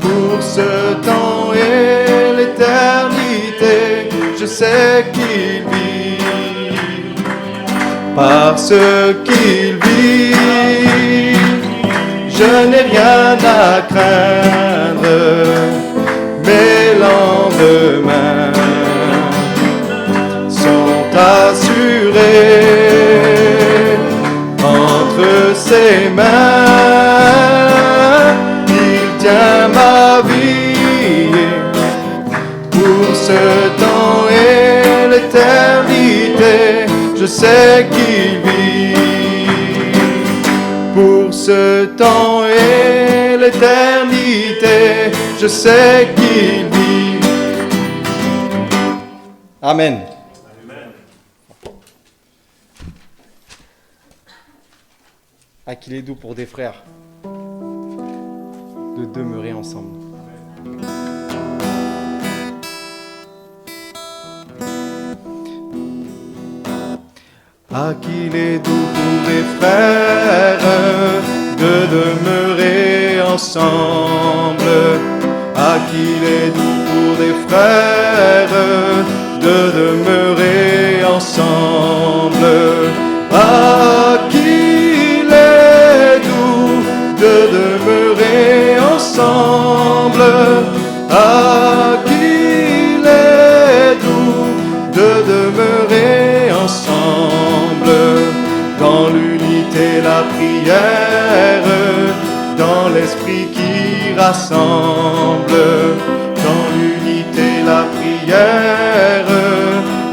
Pour ce temps et l'éternité, je sais qu'il vit. Parce qu'il vit, je n'ai rien à craindre. Mes lendemains sont assurés entre ses mains. Il tient ma vie pour ce temps et l'éternité. Je sais qu'il vit pour ce temps et l'éternité. Je sais qu'il vit. Amen. À qu'il est doux pour des frères de demeurer ensemble. À qu'il est doux pour des frères de demeurer ensemble. À qu'il est doux pour des frères de demeurer ensemble. À qu'il est doux de demeurer ensemble. À qu'il est doux de demeurer ensemble. Dans l'unité, la prière, dans l'esprit qui rassemble. Dans l'unité, la prière,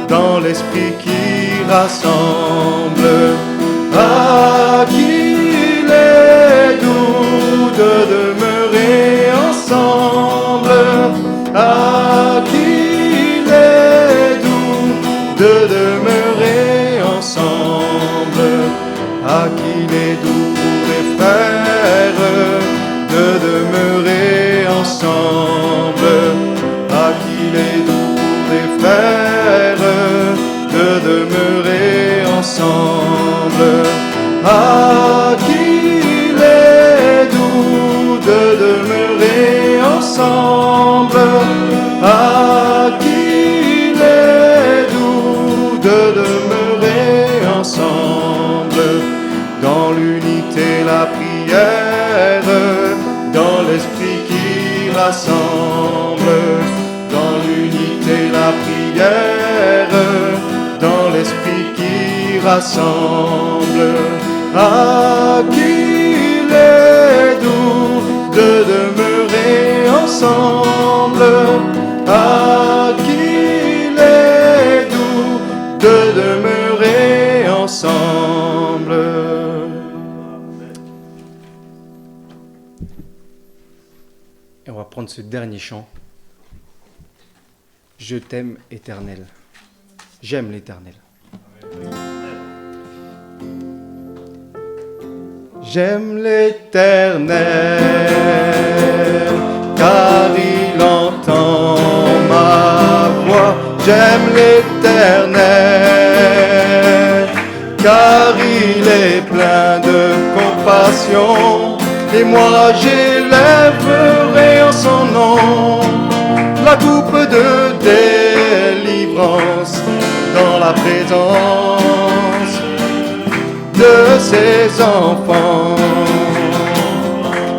dans l'esprit qui rassemble. Ah, qu'il est doux de demeurer ensemble. Ah, qu'il est doux de demeurer ensemble. Ah, qu'il est doux pour les frères de demeurer ensemble. Ah, qu'il est doux pour les frères de demeurer ensemble. Ah, qu'il est doux de demeurer ensemble. Ah, qu'il est doux de demeurer ensemble. Dans l'unité, la prière, dans l'esprit qui rassemble. Dans l'unité, la prière, dans l'esprit qui rassemble. Ah, qu'il est doux de demeurer ensemble. Ah, qu'il est doux de demeurer ensemble. Et on va prendre ce dernier chant. Je t'aime, Éternel. J'aime l'Éternel. J'aime l'Éternel, car il entend ma voix. J'aime l'Éternel, car il est plein de compassion. Et moi j'élèverai en son nom la coupe de délivrance dans la présence de ses enfants.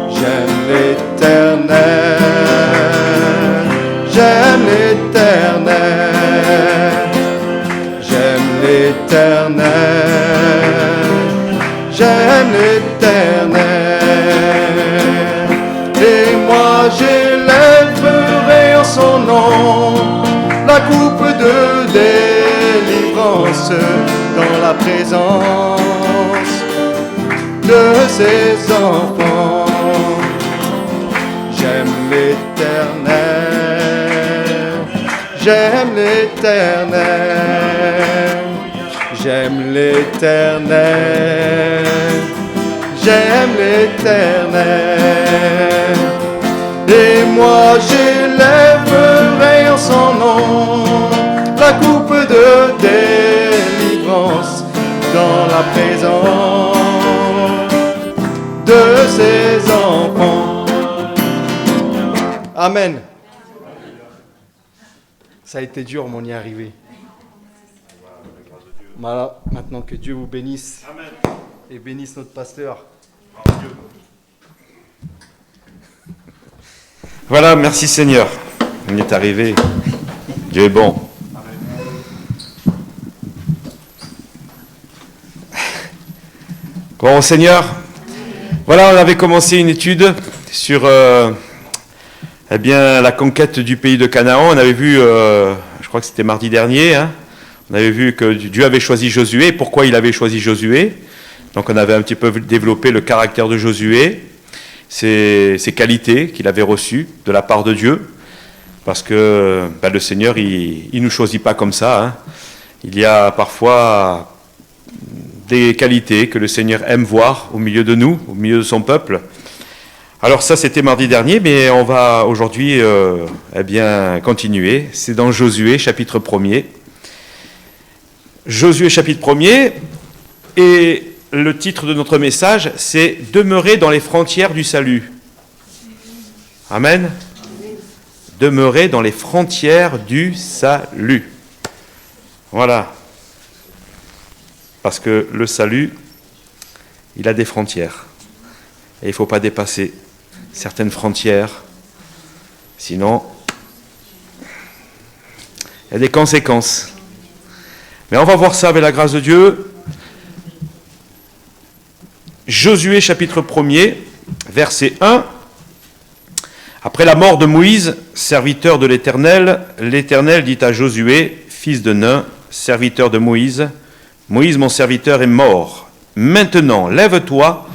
J'aime l'Éternel, j'aime l'Éternel, j'aime l'Éternel, j'aime l'Éternel. Et moi j'élèverai en son nom la coupe de délivrance dans la présence de ses enfants. J'aime l'Éternel, j'aime l'Éternel, j'aime l'Éternel, j'aime l'Éternel. Et moi j'élèverai en son nom la coupe de délivrance dans la présence de ses enfants. Amen. Ça a été dur, mais on y est arrivé. Voilà, maintenant que Dieu vous bénisse. Amen. Et bénisse notre pasteur. Voilà, merci Seigneur. On y est arrivé. Dieu est bon. Bon, Seigneur, voilà, on avait commencé une étude sur la conquête du pays de Canaan. On avait vu, je crois que c'était mardi dernier, on avait vu que Dieu avait choisi Josué. Pourquoi il avait choisi Josué? Donc on avait un petit peu développé le caractère de Josué, ses qualités qu'il avait reçues de la part de Dieu. Parce que le Seigneur, il ne nous choisit pas comme ça. Il y a parfois des qualités que le Seigneur aime voir au milieu de nous, au milieu de son peuple. Alors ça, c'était mardi dernier, mais on va aujourd'hui continuer. C'est dans Josué, chapitre 1er. Josué, chapitre 1er, et le titre de notre message, c'est « Demeurer dans les frontières du salut ». Amen. Demeurer dans les frontières du salut. Voilà. Parce que le salut, il a des frontières. Et il ne faut pas dépasser certaines frontières. Sinon, il y a des conséquences. Mais on va voir ça avec la grâce de Dieu. Josué, chapitre 1er, verset 1. Après la mort de Moïse, serviteur de l'Éternel, l'Éternel dit à Josué, fils de Nun, serviteur de Moïse, Moïse, mon serviteur, est mort. Maintenant, lève-toi,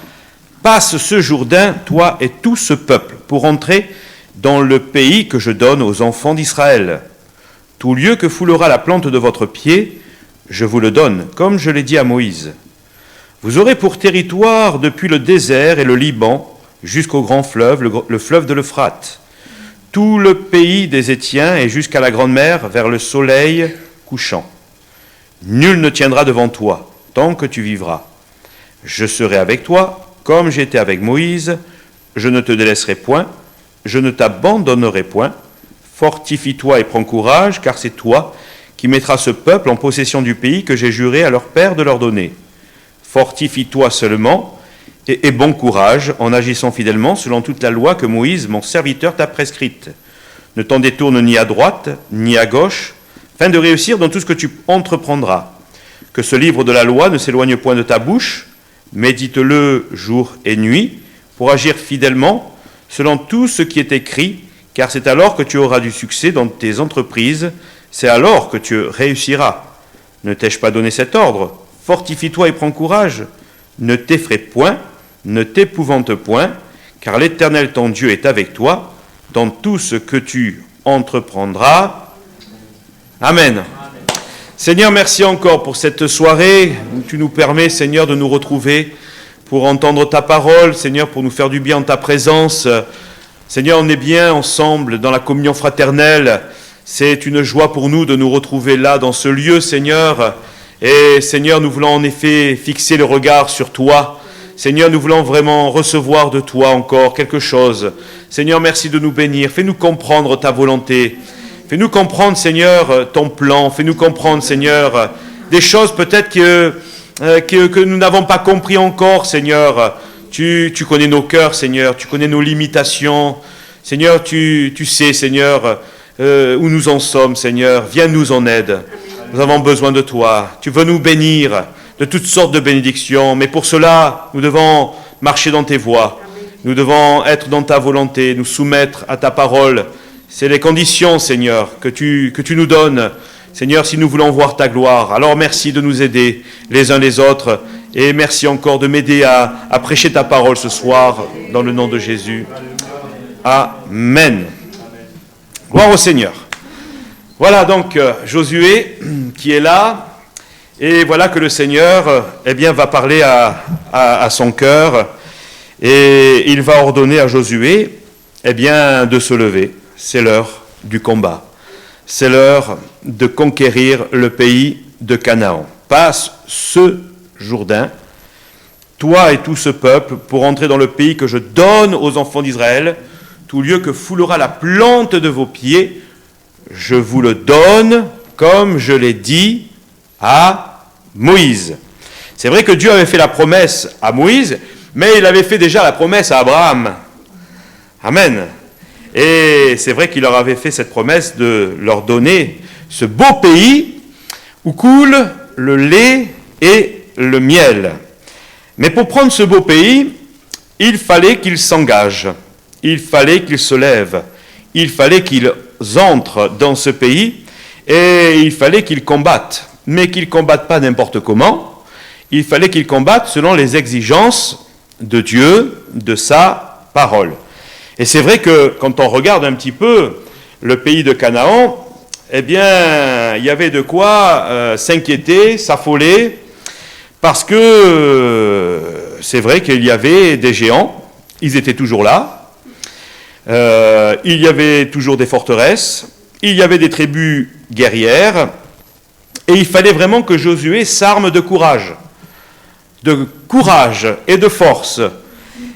passe ce Jourdain, toi et tout ce peuple, pour entrer dans le pays que je donne aux enfants d'Israël. Tout lieu que foulera la plante de votre pied, je vous le donne, comme je l'ai dit à Moïse. Vous aurez pour territoire depuis le désert et le Liban, jusqu'au grand fleuve, le fleuve de l'Euphrate, tout le pays des Étiens et jusqu'à la grande mer vers le soleil couchant. Nul ne tiendra devant toi tant que tu vivras. Je serai avec toi, comme j'étais avec Moïse, je ne te délaisserai point, je ne t'abandonnerai point. Fortifie-toi et prends courage, car c'est toi qui mettras ce peuple en possession du pays que j'ai juré à leur père de leur donner. Fortifie-toi seulement, et bon courage en agissant fidèlement selon toute la loi que Moïse, mon serviteur, t'a prescrite. Ne t'en détourne ni à droite, ni à gauche, afin de réussir dans tout ce que tu entreprendras. Que ce livre de la loi ne s'éloigne point de ta bouche, médite-le jour et nuit, pour agir fidèlement selon tout ce qui est écrit, car c'est alors que tu auras du succès dans tes entreprises, c'est alors que tu réussiras. Ne t'ai-je pas donné cet ordre? Fortifie-toi et prends courage. Ne t'effraie point, ne t'épouvante point, car l'Éternel ton Dieu est avec toi dans tout ce que tu entreprendras. Amen. Seigneur, merci encore pour cette soirée où tu nous permets, Seigneur, de nous retrouver pour entendre ta parole, Seigneur, pour nous faire du bien en ta présence. Seigneur, on est bien ensemble dans la communion fraternelle. C'est une joie pour nous de nous retrouver là, dans ce lieu, Seigneur. Et Seigneur, nous voulons en effet fixer le regard sur toi. Seigneur, nous voulons vraiment recevoir de toi encore quelque chose. Seigneur, merci de nous bénir. Fais-nous comprendre ta volonté. Fais-nous comprendre, Seigneur, ton plan. Fais-nous comprendre, Seigneur, des choses peut-être que nous n'avons pas compris encore, Seigneur. Tu connais nos cœurs, Seigneur. Tu connais nos limitations. Seigneur, tu sais, Seigneur, où nous en sommes, Seigneur. Viens-nous en aide. Nous avons besoin de toi. Tu veux nous bénir de toutes sortes de bénédictions. Mais pour cela, nous devons marcher dans tes voies. Nous devons être dans ta volonté, nous soumettre à ta parole. C'est les conditions, Seigneur, que tu nous donnes. Seigneur, si nous voulons voir ta gloire, alors merci de nous aider les uns les autres. Et merci encore de m'aider à prêcher ta parole ce soir, dans le nom de Jésus. Amen. Gloire au Seigneur. Voilà donc Josué qui est là. Et voilà que le Seigneur va parler à son cœur. Et il va ordonner à Josué de se lever. C'est l'heure du combat. C'est l'heure de conquérir le pays de Canaan. Passe ce Jourdain, toi et tout ce peuple, pour entrer dans le pays que je donne aux enfants d'Israël. tout lieu que foulera la plante de vos pieds, je vous le donne, comme je l'ai dit à Moïse. C'est vrai que Dieu avait fait la promesse à Moïse, mais il avait fait déjà la promesse à Abraham. Amen. Et c'est vrai qu'il leur avait fait cette promesse de leur donner ce beau pays où coule le lait et le miel. Mais pour prendre ce beau pays, il fallait qu'ils s'engagent, il fallait qu'ils se lèvent, il fallait qu'ils entrent dans ce pays et il fallait qu'ils combattent. Mais qu'ils ne combattent pas n'importe comment, il fallait qu'ils combattent selon les exigences de Dieu, de sa parole. Et c'est vrai que quand on regarde un petit peu le pays de Canaan, eh bien, il y avait de quoi s'inquiéter, s'affoler, parce que c'est vrai qu'il y avait des géants, ils étaient toujours là, il y avait toujours des forteresses, il y avait des tribus guerrières, et il fallait vraiment que Josué s'arme de courage et de force.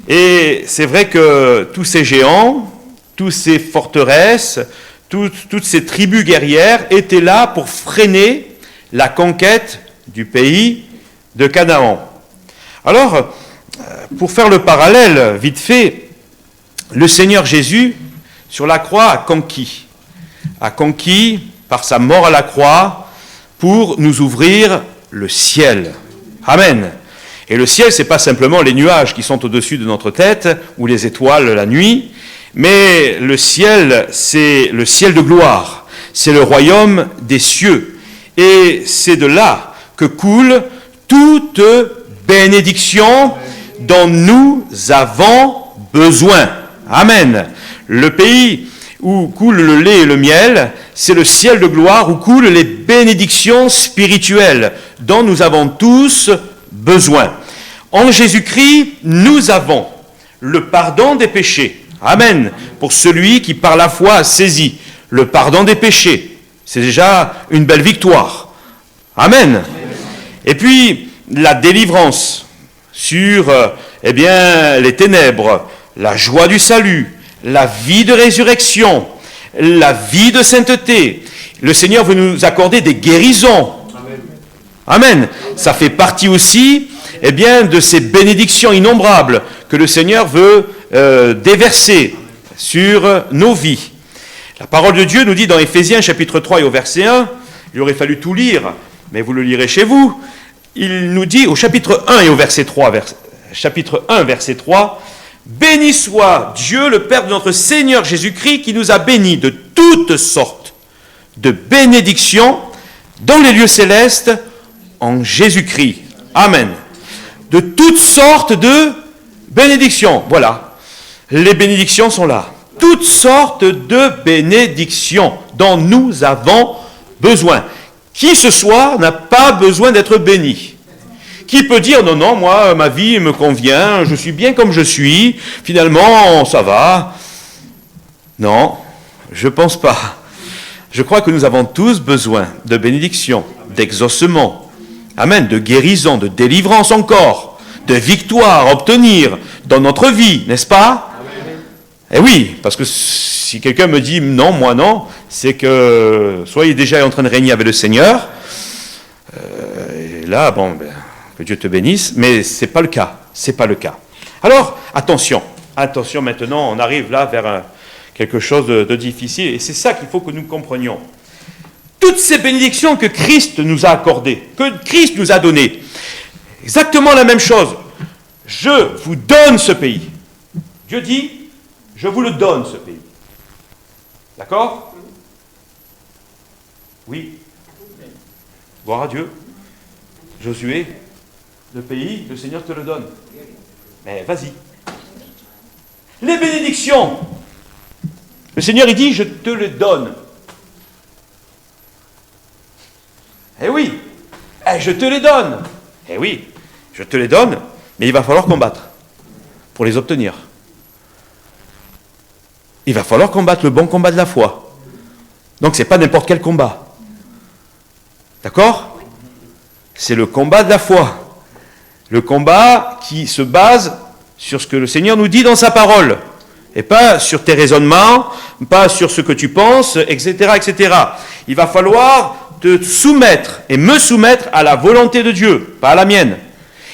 Et c'est vrai que tous ces géants, toutes ces forteresses, toutes ces tribus guerrières étaient là pour freiner la conquête du pays de Canaan. Alors, pour faire le parallèle vite fait, le Seigneur Jésus, sur la croix, a conquis par sa mort à la croix pour nous ouvrir le ciel. Amen. Et le ciel, ce n'est pas simplement les nuages qui sont au-dessus de notre tête, ou les étoiles la nuit, mais le ciel, c'est le ciel de gloire, c'est le royaume des cieux. Et c'est de là que coule toute bénédiction dont nous avons besoin. Amen. Le pays où coule le lait et le miel, c'est le ciel de gloire où coulent les bénédictions spirituelles dont nous avons tous besoin. En Jésus-Christ, nous avons le pardon des péchés. Amen. Pour celui qui par la foi a saisi le pardon des péchés, c'est déjà une belle victoire. Amen. Et puis, la délivrance sur les ténèbres, la joie du salut, la vie de résurrection, la vie de sainteté. Le Seigneur veut nous accorder des guérisons. Amen. Ça fait partie aussi de ces bénédictions innombrables que le Seigneur veut déverser sur nos vies. La parole de Dieu nous dit dans Éphésiens chapitre 3 et au verset 1, il aurait fallu tout lire, mais vous le lirez chez vous, il nous dit au chapitre 1 et au verset 3, chapitre 1, verset 3, « Béni soit Dieu, le Père de notre Seigneur Jésus-Christ, qui nous a bénis de toutes sortes de bénédictions dans les lieux célestes en Jésus-Christ. » Amen. De toutes sortes de bénédictions. Voilà. Les bénédictions sont là. Toutes sortes de bénédictions dont nous avons besoin. Qui ce soit n'a pas besoin d'être béni. Qui peut dire, non, non, moi, ma vie me convient, je suis bien comme je suis, finalement, ça va. Non, je ne pense pas. Je crois que nous avons tous besoin de bénédiction, d'exaucement, amen, de guérison, de délivrance encore, de victoire à obtenir dans notre vie, n'est-ce pas? Eh oui, parce que si quelqu'un me dit non, moi non, c'est que soit il est déjà en train de régner avec le Seigneur, et là, que Dieu te bénisse, mais ce n'est pas le cas, c'est pas le cas. Alors, attention maintenant, on arrive là vers quelque chose de difficile, et c'est ça qu'il faut que nous comprenions. Toutes ces bénédictions que Christ nous a accordées, que Christ nous a données, exactement la même chose. Je vous donne ce pays. Dieu dit, je vous le donne ce pays. D'accord? Oui. Gloire à Dieu. Josué, le pays, le Seigneur te le donne. Mais vas-y. Les bénédictions. Le Seigneur, il dit, je te les donne. Eh oui, je te les donne. Eh oui, je te les donne, mais il va falloir combattre pour les obtenir. Il va falloir combattre le bon combat de la foi. Donc ce n'est pas n'importe quel combat. D'accord? C'est le combat de la foi. Le combat qui se base sur ce que le Seigneur nous dit dans sa parole. Et pas sur tes raisonnements, pas sur ce que tu penses, etc., etc. Il va falloir te soumettre et me soumettre à la volonté de Dieu, pas à la mienne.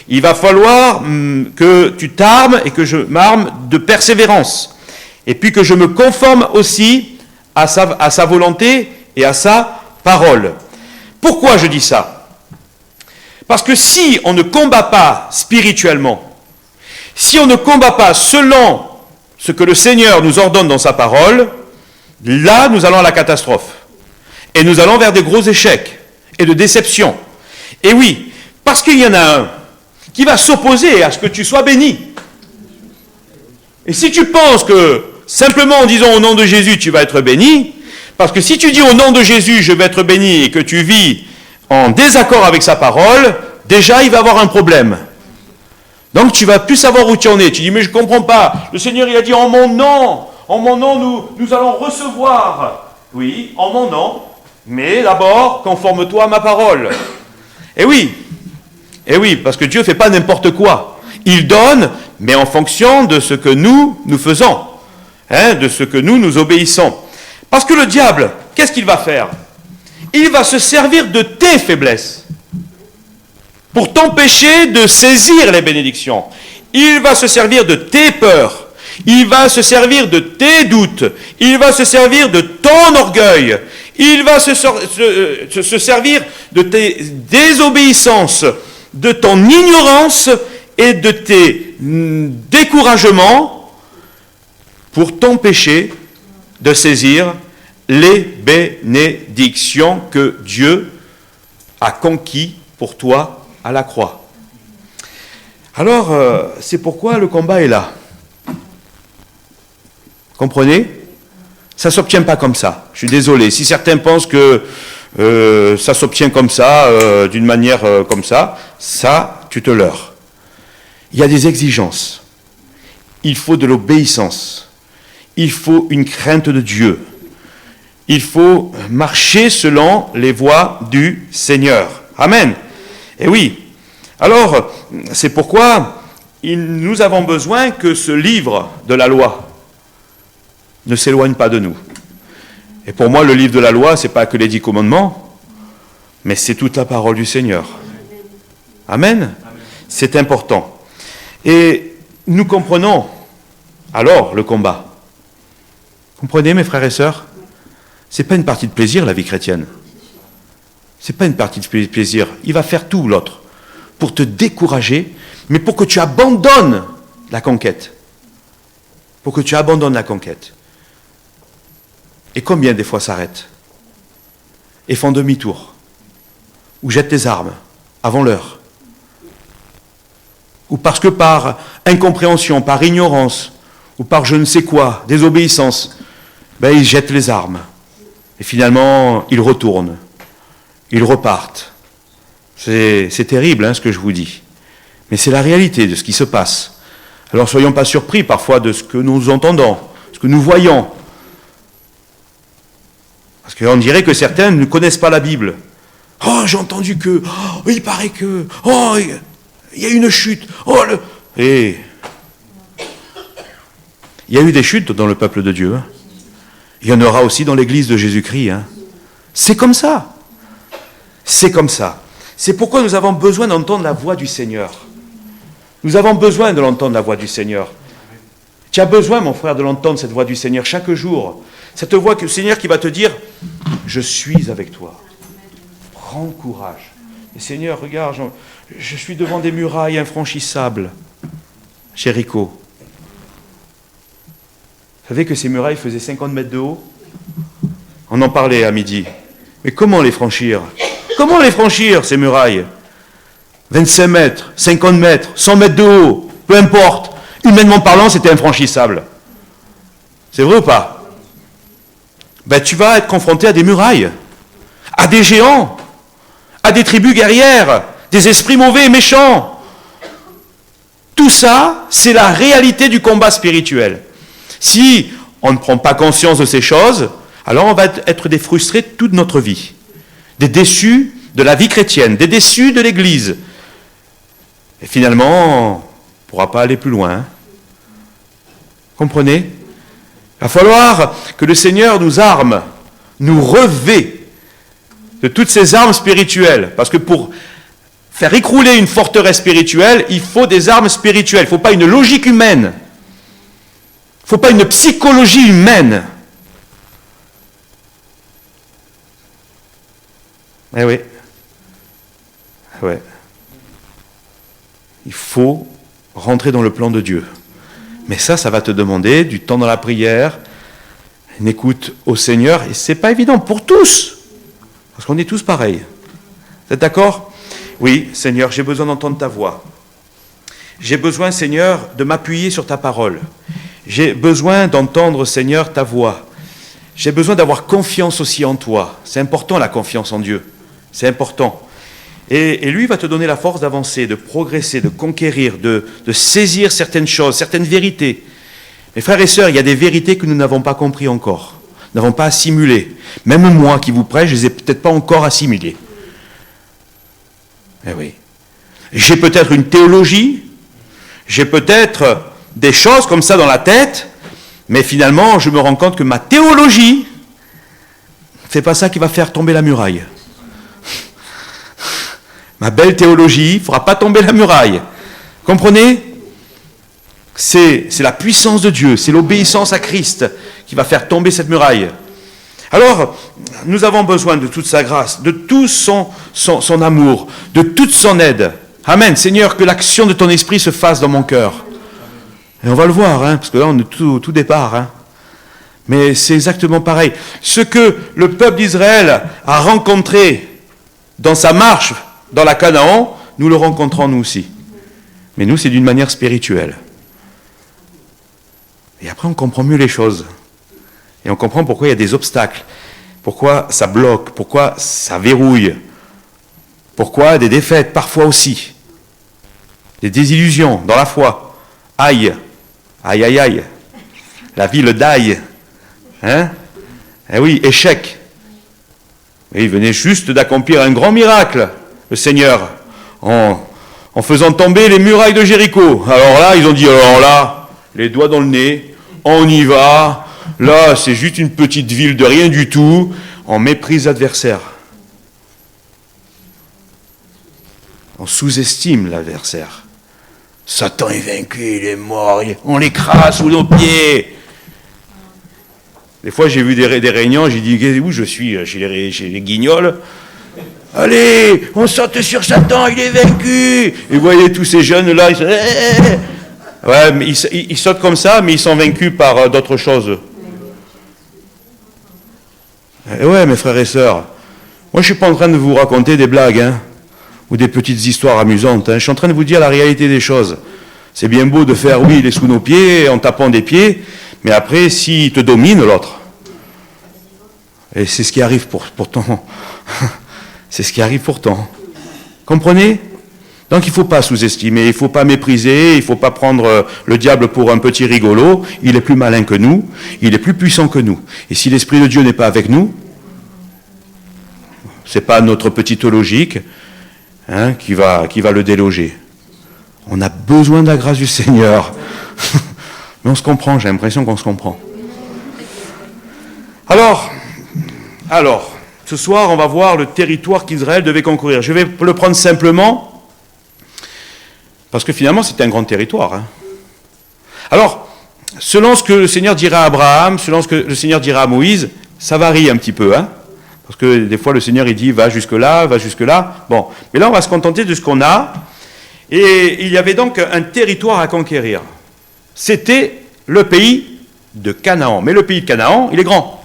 Il va falloir que tu t'armes et que je m'arme de persévérance. Et puis que je me conforme aussi à sa volonté et à sa parole. Pourquoi je dis ça? Parce que si on ne combat pas spirituellement, si on ne combat pas selon ce que le Seigneur nous ordonne dans sa parole, là nous allons à la catastrophe. Et nous allons vers des gros échecs et de déceptions. Et oui, parce qu'il y en a un qui va s'opposer à ce que tu sois béni. Et si tu penses que simplement en disant au nom de Jésus tu vas être béni, parce que si tu dis au nom de Jésus je vais être béni et que tu vis en désaccord avec sa parole, déjà il va avoir un problème. Donc tu vas plus savoir où tu en es. Tu dis mais je ne comprends pas. Le Seigneur il a dit en mon nom nous allons recevoir. Oui, en mon nom, mais d'abord conforme-toi à ma parole. Et oui, parce que Dieu ne fait pas n'importe quoi. Il donne, mais en fonction de ce que nous faisons, de ce que nous obéissons. Parce que le diable, qu'est-ce qu'il va faire? Il va se servir de tes faiblesses pour t'empêcher de saisir les bénédictions. Il va se servir de tes peurs. Il va se servir de tes doutes. Il va se servir de ton orgueil. Il va se servir de tes désobéissances, de ton ignorance et de tes découragements pour t'empêcher de saisir les bénédictions que Dieu a conquis pour toi à la croix. Alors, c'est pourquoi le combat est là. Comprenez? Ça ne s'obtient pas comme ça. Je suis désolé. Si certains pensent que ça s'obtient comme ça, d'une manière comme ça, tu te leurres. Il y a des exigences. Il faut de l'obéissance. Il faut une crainte de Dieu. Il faut marcher selon les voies du Seigneur. Amen. Et oui. Alors, c'est pourquoi nous avons besoin que ce livre de la loi ne s'éloigne pas de nous. Et pour moi, le livre de la loi, ce n'est pas que les 10 commandements, mais c'est toute la parole du Seigneur. Amen. C'est important. Et nous comprenons alors le combat. Comprenez, mes frères et sœurs? Ce n'est pas une partie de plaisir, la vie chrétienne. Ce n'est pas une partie de plaisir. Il va faire tout, l'autre, pour te décourager, mais pour que tu abandonnes la conquête. Pour que tu abandonnes la conquête. Et combien des fois s'arrêtent et font demi-tour, ou jettent les armes avant l'heure, ou parce que par incompréhension, par ignorance, ou par je ne sais quoi, désobéissance, ils jettent les armes. Et finalement, ils retournent, ils repartent. C'est terrible ce que je vous dis. Mais c'est la réalité de ce qui se passe. Alors soyons pas surpris parfois de ce que nous entendons, ce que nous voyons. Parce qu'on dirait que certains ne connaissent pas la Bible. Oh, j'ai entendu que, il paraît que, il y a une chute. Et il y a eu des chutes dans le peuple de Dieu. Il y en aura aussi dans l'église de Jésus-Christ. C'est comme ça. C'est comme ça. C'est pourquoi nous avons besoin d'entendre la voix du Seigneur. Nous avons besoin de l'entendre, la voix du Seigneur. Tu as besoin, mon frère, de l'entendre, cette voix du Seigneur, chaque jour. Cette voix du Seigneur qui va te dire, je suis avec toi. Prends courage. Et Seigneur, regarde, je suis devant des murailles infranchissables. Jéricho. Vous savez que ces murailles faisaient 50 mètres de haut? On en parlait à midi. Mais comment les franchir? Comment les franchir, ces murailles? 25 mètres, 50 mètres, 100 mètres de haut, peu importe. Humainement parlant, c'était infranchissable. C'est vrai ou pas? Tu vas être confronté à des murailles, à des géants, à des tribus guerrières, des esprits mauvais et méchants. Tout ça, c'est la réalité du combat spirituel. Si on ne prend pas conscience de ces choses, alors on va être des frustrés toute notre vie. Des déçus de la vie chrétienne, des déçus de l'Église. Et finalement, on ne pourra pas aller plus loin. Comprenez? va falloir que le Seigneur nous arme, nous revêt de toutes ces armes spirituelles. Parce que pour faire écrouler une forteresse spirituelle, il faut des armes spirituelles. Il ne faut pas une logique humaine. Il ne faut pas une psychologie humaine. Eh oui. Ouais. Il faut rentrer dans le plan de Dieu. Mais ça va te demander du temps dans la prière, une écoute au Seigneur, et c'est pas évident pour tous, parce qu'on est tous pareils. Vous êtes d'accord ? Oui, Seigneur, j'ai besoin d'entendre ta voix. J'ai besoin, Seigneur, de m'appuyer sur ta parole. J'ai besoin d'entendre, Seigneur, ta voix. J'ai besoin d'avoir confiance aussi en toi. C'est important, la confiance en Dieu. C'est important. Et lui va te donner la force d'avancer, de progresser, de conquérir, de saisir certaines choses, certaines vérités. Mes frères et sœurs, il y a des vérités que nous n'avons pas compris encore, n'avons pas assimilées. Même moi qui vous prêche, je ne les ai peut-être pas encore assimilées. Eh oui. J'ai peut-être une théologie, j'ai peut-être des choses comme ça dans la tête, mais finalement, je me rends compte que ma théologie, c'est pas ça qui va faire tomber la muraille. Ma belle théologie ne fera pas tomber la muraille. Comprenez ? C'est la puissance de Dieu, c'est l'obéissance à Christ qui va faire tomber cette muraille. Alors, nous avons besoin de toute sa grâce, de tout son amour, de toute son aide. Amen. Seigneur, que l'action de ton esprit se fasse dans mon cœur. Et on va le voir, parce que là, on est tout départ. Mais c'est exactement pareil. Ce que le peuple d'Israël a rencontré dans sa marche dans la Canaan, nous le rencontrons nous aussi. Mais nous, c'est d'une manière spirituelle. Et après, on comprend mieux les choses. Et on comprend pourquoi il y a des obstacles, pourquoi ça bloque, pourquoi ça verrouille, pourquoi des défaites, parfois aussi. Des désillusions dans la foi. Aïe, aïe, aïe, aïe. La ville d'Aïe. Eh oui, échec. Et il venait juste d'accomplir un grand miracle, le Seigneur, en faisant tomber les murailles de Jéricho. Alors là, ils ont dit, alors là, les doigts dans le nez, on y va. Là, c'est juste une petite ville de rien du tout. On méprise l'adversaire. On sous-estime l'adversaire. Satan est vaincu, il est mort, on l'écrase sous nos pieds. Des fois, j'ai vu des réunions, j'ai dit, où je suis chez les guignols. Allez, on saute sur Satan, il est vaincu. Et vous voyez tous ces jeunes-là, ouais, mais ils sautent comme ça, mais ils sont vaincus par d'autres choses. Et ouais, mes frères et sœurs, moi je ne suis pas en train de vous raconter des blagues, ou des petites histoires amusantes. Je suis en train de vous dire la réalité des choses. C'est bien beau de faire, oui, il est sous nos pieds, en tapant des pieds, mais après, s'il te domine, l'autre. Et c'est ce qui arrive pourtant. C'est ce qui arrive pourtant. Comprenez ? Donc il ne faut pas sous-estimer, il ne faut pas mépriser, il ne faut pas prendre le diable pour un petit rigolo. Il est plus malin que nous, il est plus puissant que nous. Et si l'Esprit de Dieu n'est pas avec nous, ce n'est pas notre petite logique qui va le déloger. On a besoin de la grâce du Seigneur. Mais on se comprend, j'ai l'impression qu'on se comprend. Alors, ce soir, on va voir le territoire qu'Israël devait concourir. Je vais le prendre simplement, parce que finalement, c'est un grand territoire. Alors, selon ce que le Seigneur dira à Abraham, selon ce que le Seigneur dira à Moïse, ça varie un petit peu. Parce que des fois, le Seigneur, il dit, va jusque-là, va jusque-là. Bon, mais là, on va se contenter de ce qu'on a. Et il y avait donc un territoire à conquérir. C'était le pays de Canaan. Mais le pays de Canaan, il est grand.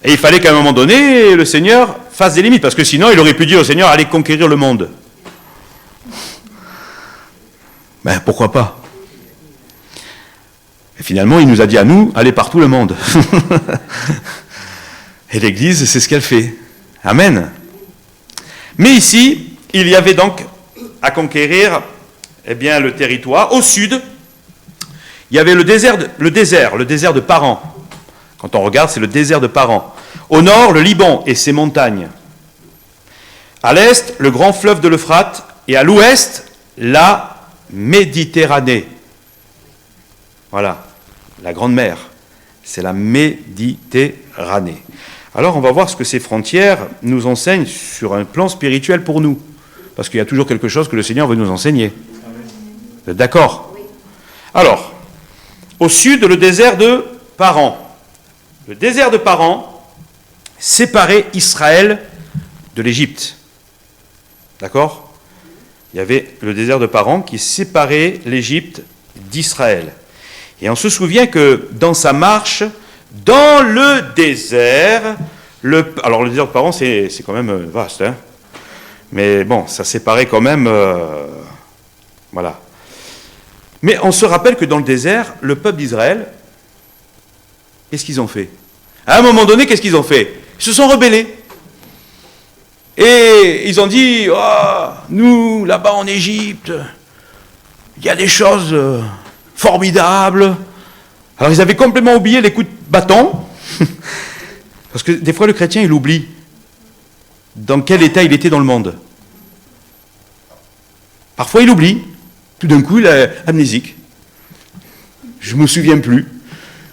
Et il fallait qu'à un moment donné, le Seigneur fasse des limites, parce que sinon, il aurait pu dire au Seigneur, allez conquérir le monde. Ben, pourquoi pas ? Et finalement, il nous a dit à nous, allez partout le monde. Et l'Église, c'est ce qu'elle fait. Amen. Mais ici, il y avait donc à conquérir le territoire. Au sud, il y avait le désert de Paran. Quand on regarde, c'est le désert de Paran. Au nord, le Liban et ses montagnes. À l'est, le grand fleuve de l'Euphrate. Et à l'ouest, la Méditerranée. Voilà, la grande mer. C'est la Méditerranée. Alors on va voir ce que ces frontières nous enseignent sur un plan spirituel pour nous. Parce qu'il y a toujours quelque chose que le Seigneur veut nous enseigner. Vous êtes d'accord? Alors, au sud, le désert de Paran. Le désert de Paran séparait Israël de l'Égypte. D'accord? Il y avait le désert de Paran qui séparait l'Égypte d'Israël. Et on se souvient que dans sa marche, dans le désert, alors le désert de Paran, c'est quand même vaste, hein, mais bon, ça séparait quand même, voilà. Mais on se rappelle que dans le désert, le peuple d'Israël, qu'est-ce qu'ils ont fait? À un moment donné, qu'est-ce qu'ils ont fait? Ils se sont rebellés. Et ils ont dit, oh, nous, là-bas en Égypte, il y a des choses formidables. Alors ils avaient complètement oublié les coups de bâton, parce que des fois le chrétien, il oublie dans quel état il était dans le monde. Parfois il oublie, tout d'un coup il est amnésique. Je ne me souviens plus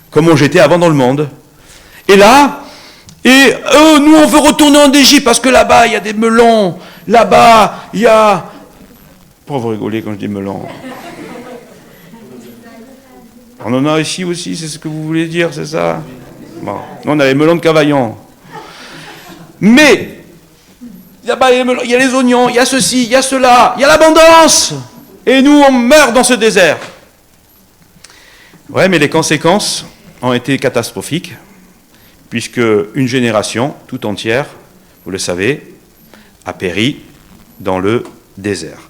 comment j'étais avant dans le monde. Et là, nous on veut retourner en Égypte parce que là-bas il y a des melons, là-bas il y a... Pourquoi vous rigolez quand je dis melons? On en a ici aussi, c'est ce que vous voulez dire, c'est ça? Bon, nous on a les melons de Cavaillon. Mais, là-bas il y a les oignons, il y a ceci, il y a cela, il y a l'abondance. Et nous on meurt dans ce désert. Ouais, mais les conséquences ont été catastrophiques, puisque une génération tout entière, vous le savez, a péri dans le désert.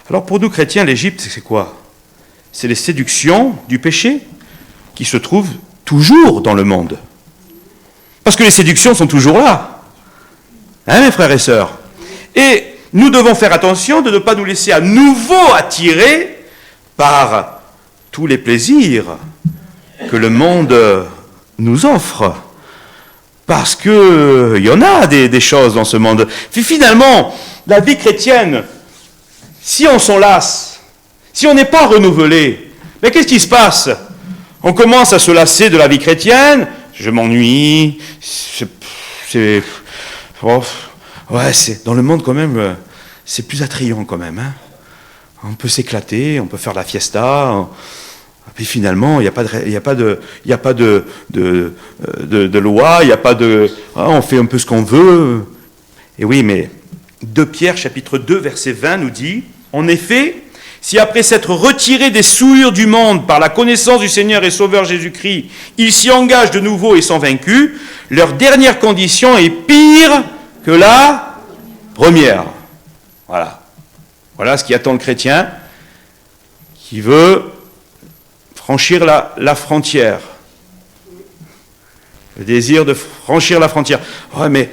Alors pour nous chrétiens, l'Égypte, c'est quoi? C'est les séductions du péché qui se trouvent toujours dans le monde. Parce que les séductions sont toujours là. Hein, mes frères et sœurs? Et nous devons faire attention de ne pas nous laisser à nouveau attirer par tous les plaisirs que le monde nous offre. Parce qu'il y en a des choses dans ce monde. Puis finalement, la vie chrétienne, si on s'en lasse, si on n'est pas renouvelé, mais qu'est-ce qui se passe? On commence à se lasser de la vie chrétienne, je m'ennuie, dans le monde quand même, c'est plus attrayant quand même. Hein. On peut s'éclater, on peut faire la fiesta, puis finalement, il n'y a pas de loi, il n'y a pas de... on fait un peu ce qu'on veut. Et oui, mais 2 Pierre, chapitre 2, verset 20, nous dit, en effet, si après s'être retirés des souillures du monde par la connaissance du Seigneur et Sauveur Jésus-Christ, ils s'y engagent de nouveau et sont vaincus, leur dernière condition est pire que la première. Voilà. Voilà ce qui attend le chrétien qui veut franchir la frontière. Le désir de franchir la frontière. Ouais, mais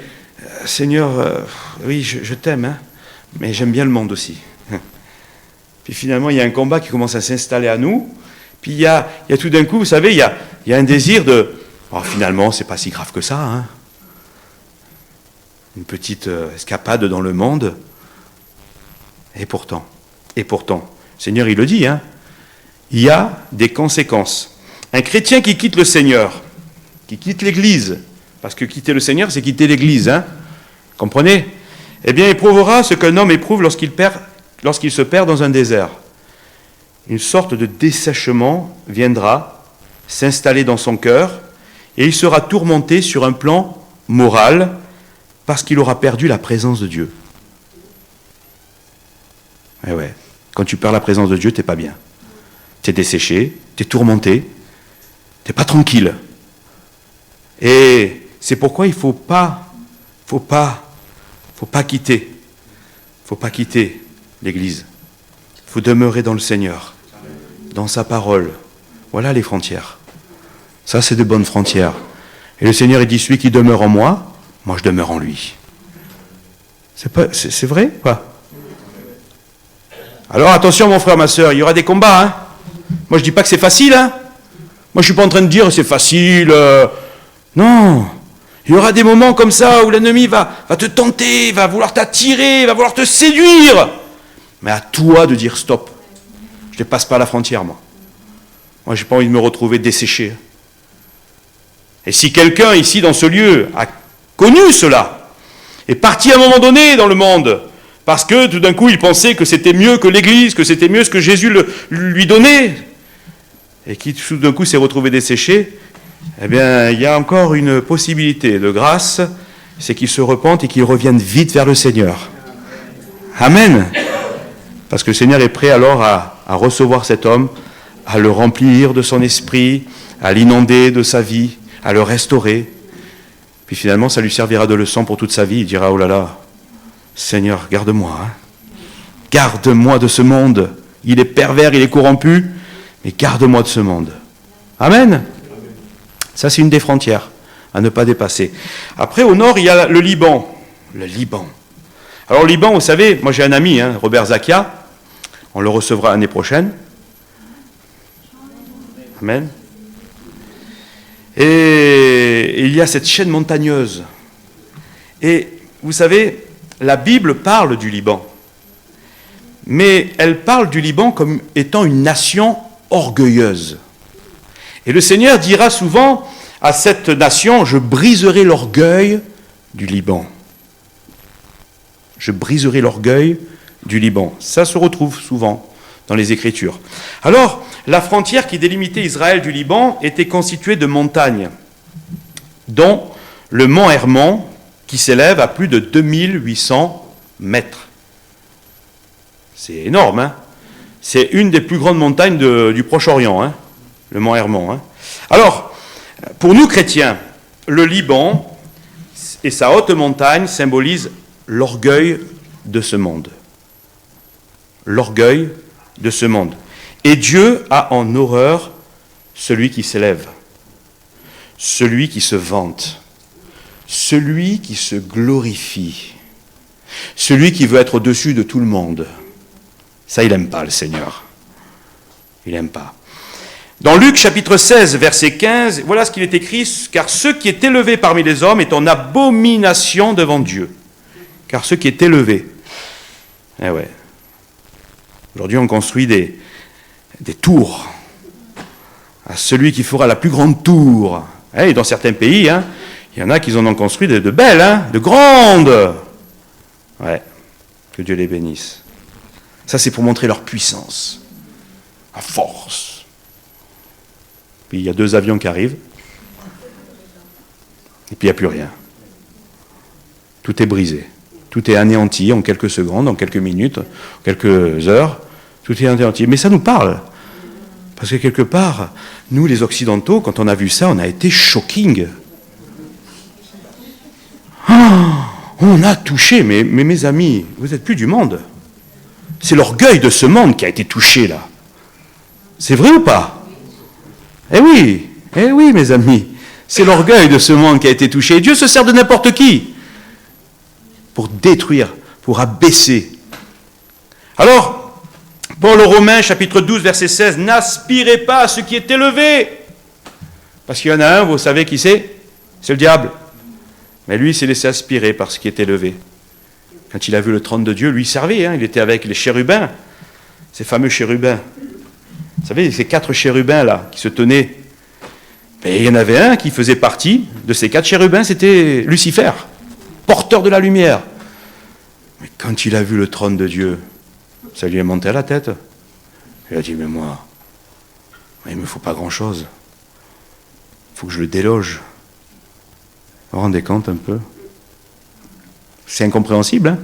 Seigneur, oui, je t'aime, hein, mais j'aime bien le monde aussi. Puis finalement, il y a un combat qui commence à s'installer à nous. Puis il y a tout d'un coup, vous savez, il y a un désir de... Oh, finalement, c'est pas si grave que ça. Hein. Une petite escapade dans le monde. Et pourtant, le Seigneur, il le dit, hein, il y a des conséquences. Un chrétien qui quitte le Seigneur, qui quitte l'Église, parce que quitter le Seigneur, c'est quitter l'Église, hein, comprenez? Eh bien, éprouvera ce qu'un homme éprouve lorsqu'il se perd dans un désert. Une sorte de dessèchement viendra s'installer dans son cœur et il sera tourmenté sur un plan moral parce qu'il aura perdu la présence de Dieu. Et ouais, quand tu perds la présence de Dieu, t'es pas bien. T'es desséché, t'es tourmenté, t'es pas tranquille. Et c'est pourquoi il faut pas quitter l'Église. Il faut demeurer dans le Seigneur, dans sa parole. Voilà les frontières. Ça, c'est de bonnes frontières. Et le Seigneur, il dit, celui qui demeure en moi, moi je demeure en lui. C'est vrai, quoi. Alors attention, mon frère, ma soeur, il y aura des combats. Hein. Moi, je dis pas que c'est facile. Hein. Moi, je suis pas en train de dire c'est facile. Non. Il y aura des moments comme ça où l'ennemi va te tenter, va vouloir t'attirer, va vouloir te séduire. Mais à toi de dire stop. Je ne passe pas la frontière, moi. Moi, j'ai pas envie de me retrouver desséché. Et si quelqu'un ici dans ce lieu a connu cela, est parti à un moment donné dans le monde, parce que tout d'un coup il pensait que c'était mieux que l'Église, que c'était mieux ce que Jésus lui donnait, et qui tout d'un coup s'est retrouvé desséché, eh bien il y a encore une possibilité de grâce, c'est qu'il se repente et qu'il revienne vite vers le Seigneur. Amen. Parce que le Seigneur est prêt alors à recevoir cet homme, à le remplir de son esprit, à l'inonder de sa vie, à le restaurer. Puis finalement, ça lui servira de leçon pour toute sa vie. Il dira, oh là là, Seigneur, garde-moi. Hein. Garde-moi de ce monde. Il est pervers, il est corrompu, mais garde-moi de ce monde. Amen. Ça, c'est une des frontières à ne pas dépasser. Après, au nord, il y a le Liban. Le Liban. Alors, au Liban, vous savez, moi j'ai un ami, hein, Robert Zakia. On le recevra l'année prochaine. Amen. Et il y a cette chaîne montagneuse. Et vous savez, la Bible parle du Liban. Mais elle parle du Liban comme étant une nation orgueilleuse. Et le Seigneur dira souvent à cette nation, je briserai l'orgueil du Liban. Je briserai l'orgueil du Liban. Ça se retrouve souvent dans les Écritures. Alors, la frontière qui délimitait Israël du Liban était constituée de montagnes, dont le mont Hermon, qui s'élève à plus de 2800 mètres. C'est énorme, hein? C'est une des plus grandes montagnes du Proche-Orient, hein, le mont Hermon. Hein. Alors, pour nous chrétiens, le Liban et sa haute montagne symbolisent l'orgueil de ce monde. L'orgueil de ce monde. Et Dieu a en horreur celui qui s'élève, celui qui se vante, celui qui se glorifie, celui qui veut être au-dessus de tout le monde. Ça, il n'aime pas, le Seigneur. Il n'aime pas. Dans Luc chapitre 16, verset 15, voilà ce qu'il est écrit, « Car ce qui est élevé parmi les hommes est en abomination devant Dieu. » Car ce qui est élevé. Eh ouais. Aujourd'hui, on construit des tours. À celui qui fera la plus grande tour. Et dans certains pays, hein, il y en a qui en ont construit de belles, hein, de grandes. Ouais. Que Dieu les bénisse. Ça, c'est pour montrer leur puissance, à force. Puis il y a 2 avions qui arrivent, et puis il n'y a plus rien. Tout est brisé. Tout est anéanti en quelques secondes, en quelques minutes, en quelques heures. Tout est anéanti. Mais ça nous parle. Parce que quelque part, nous, les Occidentaux, quand on a vu ça, on a été shocking. Oh, on a touché, mais mes amis, vous n'êtes plus du monde. C'est l'orgueil de ce monde qui a été touché, là. C'est vrai ou pas? Eh oui, mes amis. C'est l'orgueil de ce monde qui a été touché. Et Dieu se sert de n'importe qui pour détruire, pour abaisser. Alors, Paul aux Romains, chapitre 12, verset 16, « N'aspirez pas à ce qui est élevé. » Parce qu'il y en a un, vous savez qui c'est? C'est le diable. Mais lui, il s'est laissé aspirer par ce qui est élevé. Quand il a vu le trône de Dieu, lui, il servait. Hein, il était avec les chérubins, ces fameux chérubins. Vous savez, ces 4 chérubins là qui se tenaient. Et il y en avait un qui faisait partie de ces 4 chérubins, c'était Lucifer, porteur de la lumière. Mais quand il a vu le trône de Dieu, ça lui est monté à la tête. Il a dit, mais moi, il ne me faut pas grand-chose. Il faut que je le déloge. Vous vous rendez compte un peu? C'est incompréhensible, hein,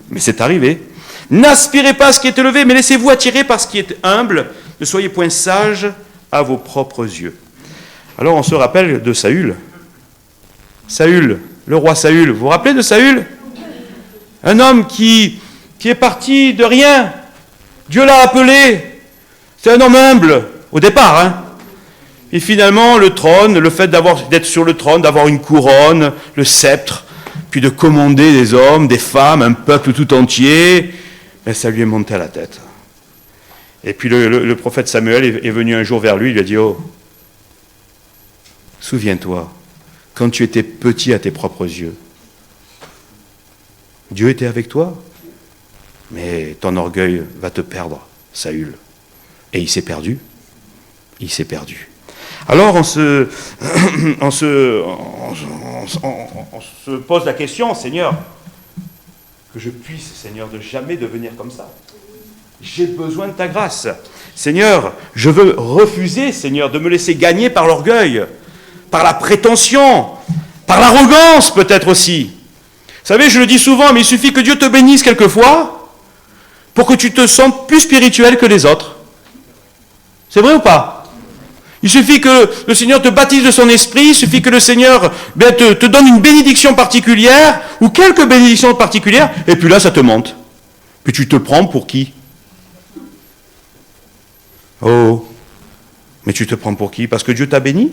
mais c'est arrivé. N'aspirez pas à ce qui est élevé, mais laissez-vous attirer par ce qui est humble. Ne soyez point sages à vos propres yeux. Alors on se rappelle de Saül. Saül, le roi Saül. Vous vous rappelez de Saül? Un homme qui est parti de rien. Dieu l'a appelé. C'est un homme humble, au départ. Hein. Et finalement, le trône, le fait d'être sur le trône, d'avoir une couronne, le sceptre, puis de commander des hommes, des femmes, un peuple tout entier, ben ça lui est monté à la tête. Et puis le prophète Samuel est venu un jour vers lui, il lui a dit, « Oh, souviens-toi, quand tu étais petit à tes propres yeux, Dieu était avec toi, mais ton orgueil va te perdre, Saül. » Et il s'est perdu. Il s'est perdu. Alors on se pose la question, Seigneur, que je puisse, Seigneur, de jamais devenir comme ça. J'ai besoin de ta grâce. Seigneur, je veux refuser, Seigneur, de me laisser gagner par l'orgueil, par la prétention, par l'arrogance peut-être aussi. Vous savez, je le dis souvent, mais il suffit que Dieu te bénisse quelquefois pour que tu te sentes plus spirituel que les autres. C'est vrai ou pas? Il suffit que le Seigneur te baptise de son esprit, il suffit que le Seigneur te donne une bénédiction particulière, ou quelques bénédictions particulières, et puis là, ça te monte. Puis tu te prends pour qui? Oh, mais tu te prends pour qui? Parce que Dieu t'a béni?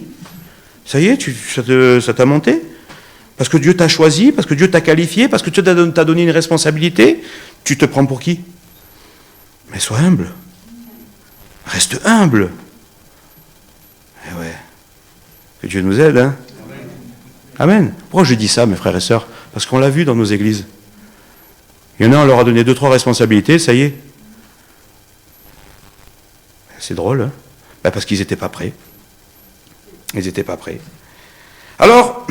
Ça y est, ça t'a monté? Parce que Dieu t'a choisi? Parce que Dieu t'a qualifié? Parce que Dieu t'a donné une responsabilité? Tu te prends pour qui? Mais sois humble. Reste humble. Eh ouais. Que Dieu nous aide, hein? Amen. Pourquoi je dis ça, mes frères et sœurs? Parce qu'on l'a vu dans nos églises. Il y en a, on leur a donné 2-3 responsabilités, ça y est. C'est drôle, hein? Ben parce qu'ils n'étaient pas prêts. Ils n'étaient pas prêts. Alors,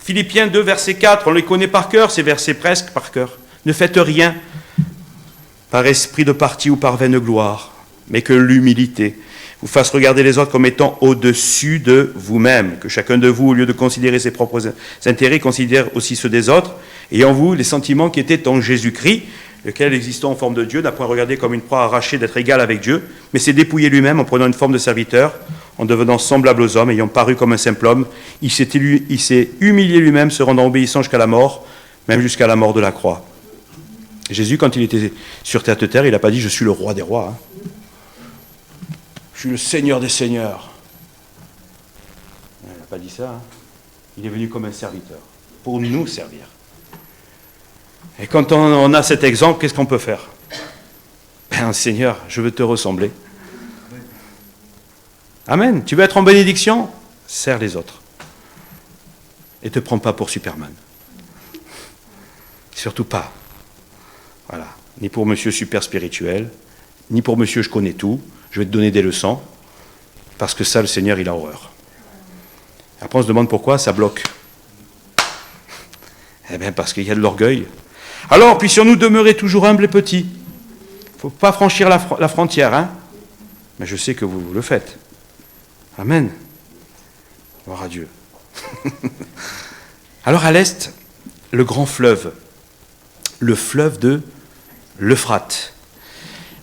Philippiens 2, verset 4, on les connaît par cœur, ces versets presque par cœur. Ne faites rien par esprit de parti ou par vaine gloire, mais que l'humilité vous fasse regarder les autres comme étant au-dessus de vous-même, que chacun de vous, au lieu de considérer ses propres intérêts, considère aussi ceux des autres, et en vous les sentiments qui étaient en Jésus-Christ, lequel, existant en forme de Dieu, n'a point regardé comme une proie arrachée d'être égal avec Dieu, mais s'est dépouillé lui-même en prenant une forme de serviteur, en devenant semblable aux hommes, ayant paru comme un simple homme. Il s'est humilié lui-même, se rendant obéissant jusqu'à la mort, même jusqu'à la mort de la croix. Jésus, quand il était sur terre, il n'a pas dit « je suis le roi des rois hein. ». Je suis le Seigneur des seigneurs. Il n'a pas dit ça. Hein. Il est venu comme un serviteur, pour nous servir. Et quand on a cet exemple, qu'est-ce qu'on peut faire? Ben, Seigneur, je veux te ressembler. Amen. Tu veux être en bénédiction? Sers les autres. Et ne te prends pas pour Superman. Surtout pas. Voilà. Ni pour monsieur super spirituel, ni pour monsieur je connais tout. Je vais te donner des leçons, parce que ça, le Seigneur, il a horreur. Après, on se demande pourquoi ça bloque. Eh bien, parce qu'il y a de l'orgueil. Alors, puissions-nous demeurer toujours humbles et petits. Il ne faut pas franchir la frontière, hein. Mais je sais que vous le faites. Amen. Gloire à Dieu. Alors, à l'est, le grand fleuve. Le fleuve de l'Euphrate.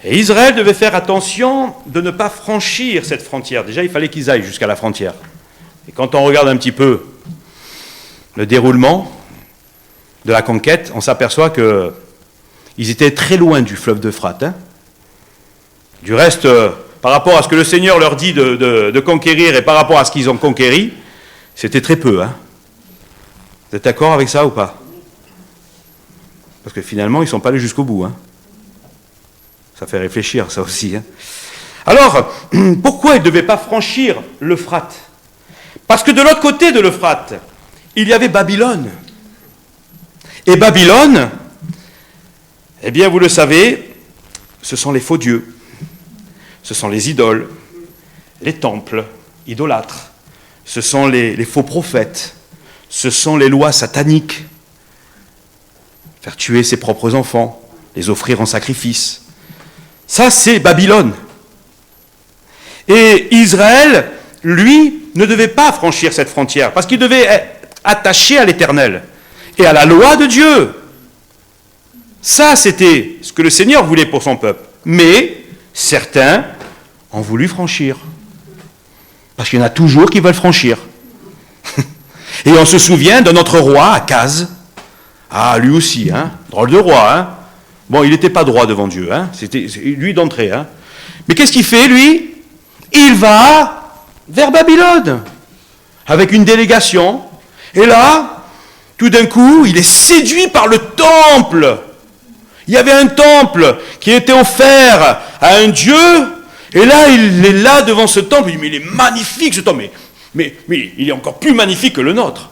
Et Israël devait faire attention de ne pas franchir cette frontière. Déjà, il fallait qu'ils aillent jusqu'à la frontière. Et quand on regarde un petit peu le déroulement de la conquête, on s'aperçoit qu'ils étaient très loin du fleuve d'Euphrate. Hein. Du reste, par rapport à ce que le Seigneur leur dit de conquérir et par rapport à ce qu'ils ont conquéri, c'était très peu. Hein. Vous êtes d'accord avec ça ou pas? Parce que finalement, ils ne sont pas allés jusqu'au bout. Hein. Ça fait réfléchir, ça aussi. Hein. Alors, pourquoi ils ne devaient pas franchir l'Euphrate? Parce que de l'autre côté de l'Euphrate, il y avait Babylone. Et Babylone, eh bien, vous le savez, ce sont les faux dieux. Ce sont les idoles, les temples idolâtres. Ce sont les faux prophètes. Ce sont les lois sataniques. Faire tuer ses propres enfants, les offrir en sacrifice. Ça, c'est Babylone. Et Israël, lui, ne devait pas franchir cette frontière, parce qu'il devait être attaché à l'Éternel et à la loi de Dieu. Ça, c'était ce que le Seigneur voulait pour son peuple. Mais certains ont voulu franchir. Parce qu'il y en a toujours qui veulent franchir. Et on se souvient de notre roi, Akaz. Ah, lui aussi, hein, drôle de roi, hein. Bon, il n'était pas droit devant Dieu, hein. C'était lui d'entrée. Hein. Mais qu'est-ce qu'il fait, lui? Il va vers Babylone, avec une délégation. Et là, tout d'un coup, il est séduit par le temple. Il y avait un temple qui était offert à un dieu. Et là, il est là devant ce temple. Il dit, mais il est magnifique ce temple. Mais il est encore plus magnifique que le nôtre.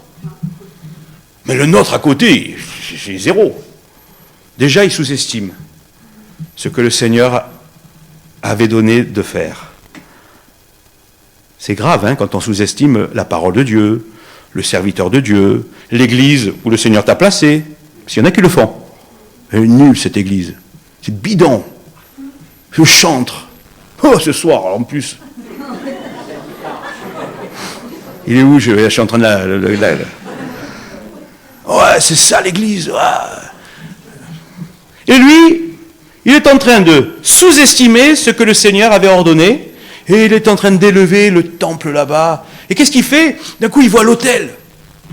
Mais le nôtre à côté, c'est zéro. Déjà, il sous-estime ce que le Seigneur avait donné de faire. C'est grave hein, quand on sous-estime la parole de Dieu, le serviteur de Dieu, l'église où le Seigneur t'a placé. Parce qu'il y en a qui le font. Elle est nulle cette église. C'est bidon. Je chantre. Oh, ce soir en plus. Il est où? Je suis en train de la... Ouais, c'est ça l'église. Ouais. Et lui, il est en train de sous-estimer ce que le Seigneur avait ordonné. Et il est en train d'élever le temple là-bas. Et qu'est-ce qu'il fait? D'un coup, il voit l'autel.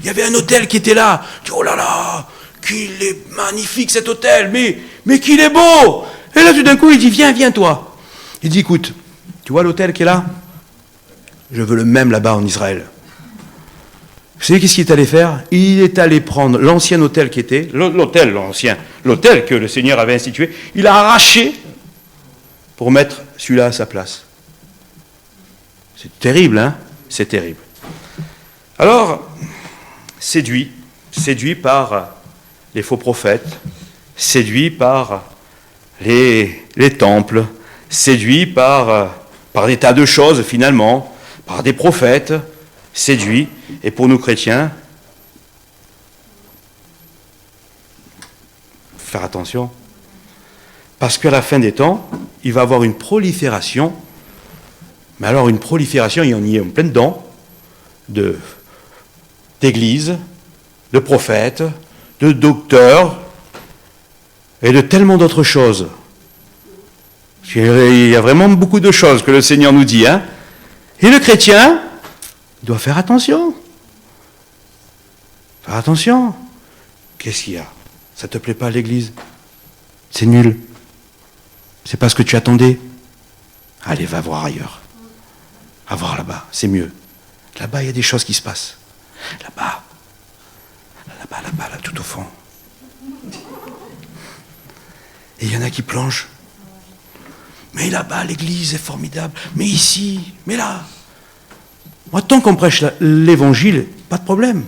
Il y avait un autel qui était là. Il dit, oh là là, qu'il est magnifique cet autel, mais qu'il est beau. Et là, tout d'un coup, il dit, viens toi. Il dit, écoute, tu vois l'autel qui est là? Je veux le même là-bas en Israël. Vous savez qu'est-ce qu'il est allé faire? Il est allé prendre l'ancien autel qui était, l'autel que le Seigneur avait institué, il a arraché pour mettre celui-là à sa place. C'est terrible, hein? C'est terrible. Alors, séduit par les faux prophètes, séduit par les temples, séduit par des tas de choses finalement, par des prophètes, séduit. Et pour nous chrétiens, faire attention, parce qu'à la fin des temps, il va y avoir une prolifération, mais alors une prolifération, il y en y est en plein dedans, d'églises, de prophètes, de docteurs, et de tellement d'autres choses. Il y a vraiment beaucoup de choses que le Seigneur nous dit, hein. Et le chrétien doit faire attention. Faire attention. Qu'est-ce qu'il y a? Ça te plaît pas l'église? C'est nul. C'est pas ce que tu attendais. Allez, va voir ailleurs. Va voir là-bas, c'est mieux. Là-bas, il y a des choses qui se passent. Là-bas, là, tout au fond. Et il y en a qui plongent. Mais là-bas, l'église est formidable. Mais ici, mais là. Moi, tant qu'on prêche l'évangile, pas de problème.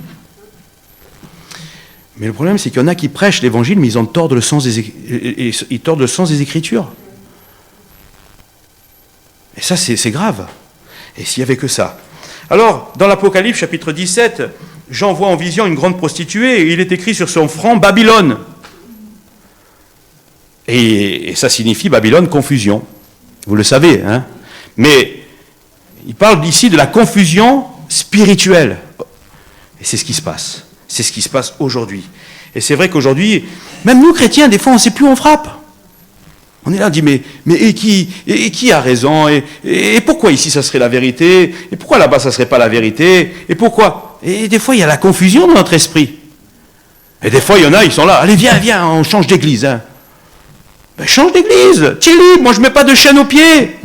Mais le problème, c'est qu'il y en a qui prêchent l'évangile, mais ils en tordent le sens des Écritures. Et ça, c'est grave. Et s'il n'y avait que ça. Alors, dans l'Apocalypse, chapitre 17, Jean voit en vision une grande prostituée, et il est écrit sur son front Babylone. Et ça signifie Babylone, confusion. Vous le savez, hein. Mais il parle ici de la confusion spirituelle. Et c'est ce qui se passe. C'est ce qui se passe aujourd'hui. Et c'est vrai qu'aujourd'hui, même nous chrétiens, des fois, on ne sait plus où on frappe. On est là, on dit, mais qui a raison? Et pourquoi ici, ça serait la vérité? Et pourquoi là-bas, ça ne serait pas la vérité? Et pourquoi? Et des fois, il y a la confusion dans notre esprit. Et des fois, il y en a, ils sont là, allez, viens, on change d'église. Hein. Ben, change d'église, tu es libre, moi je ne mets pas de chaîne aux pieds.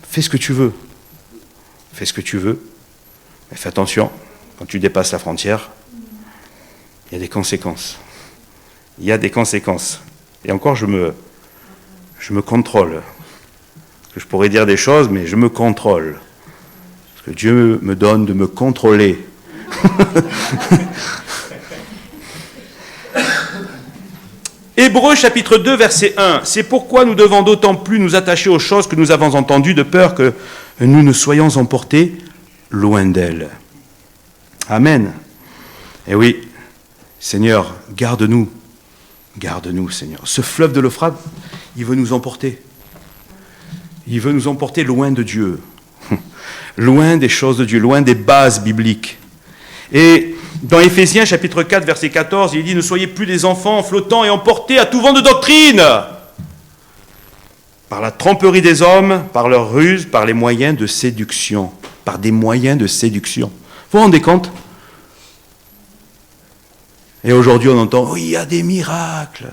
Fais ce que tu veux. Fais ce que tu veux. Mais fais attention, quand tu dépasses la frontière, il y a des conséquences. Il y a des conséquences. Et encore, je me contrôle. Je pourrais dire des choses, mais je me contrôle. Parce que Dieu me donne de me contrôler. Hébreux chapitre 2, verset 1. C'est pourquoi nous devons d'autant plus nous attacher aux choses que nous avons entendues, de peur que nous ne soyons emportés loin d'elles. Amen. Et oui, Seigneur, garde-nous. Garde-nous, Seigneur. Ce fleuve de l'Euphrate, il veut nous emporter. Il veut nous emporter loin de Dieu. Loin des choses de Dieu, loin des bases bibliques. Et dans Éphésiens chapitre 4, verset 14, il dit « Ne soyez plus des enfants flottants et emportés à tout vent de doctrine, par la tromperie des hommes, par leur ruse, par les moyens de séduction. » Par des moyens de séduction. Vous vous rendez compte? Et aujourd'hui, on entend « Oh, il y a des miracles !»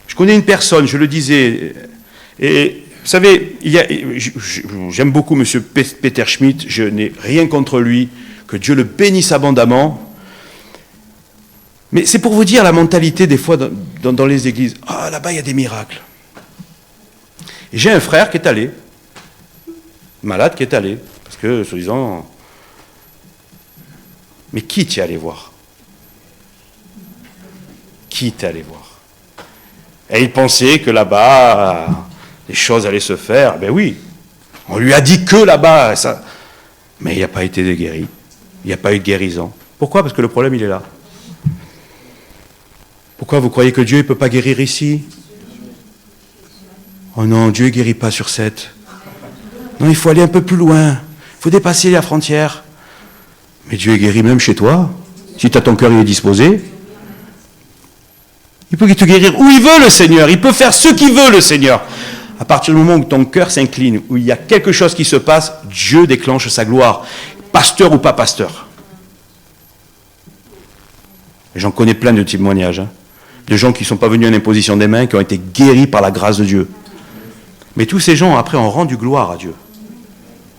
Je connais une personne, je le disais, et vous savez, j'aime beaucoup M. Peter Schmidt, je n'ai rien contre lui, que Dieu le bénisse abondamment. Mais c'est pour vous dire la mentalité des fois dans les églises. « Ah, là-bas, il y a des miracles. » Et j'ai un frère qui est allé, malade qui est allé, parce que, soi-disant... Mais qui t'y allé voir? Qui t'y allé voir? Et il pensait que là-bas, les choses allaient se faire. Ben oui, on lui a dit que là-bas, ça... mais il n'a pas été guéri. Il n'y a pas eu de guérison. Pourquoi? Parce que le problème, il est là. Pourquoi vous croyez que Dieu ne peut pas guérir ici? Oh non, Dieu ne guérit pas sur 7. Non, il faut aller un peu plus loin. Il faut dépasser la frontière. Mais Dieu guérit même chez toi. Si tu as ton cœur, il est disposé. Il peut te guérir où il veut, le Seigneur. Il peut faire ce qu'il veut, le Seigneur. À partir du moment où ton cœur s'incline, où il y a quelque chose qui se passe, Dieu déclenche sa gloire. Pasteur ou pas pasteur. Et j'en connais plein de témoignages. De gens qui ne sont pas venus en imposition des mains, qui ont été guéris par la grâce de Dieu. Mais tous ces gens, après, ont rendu gloire à Dieu.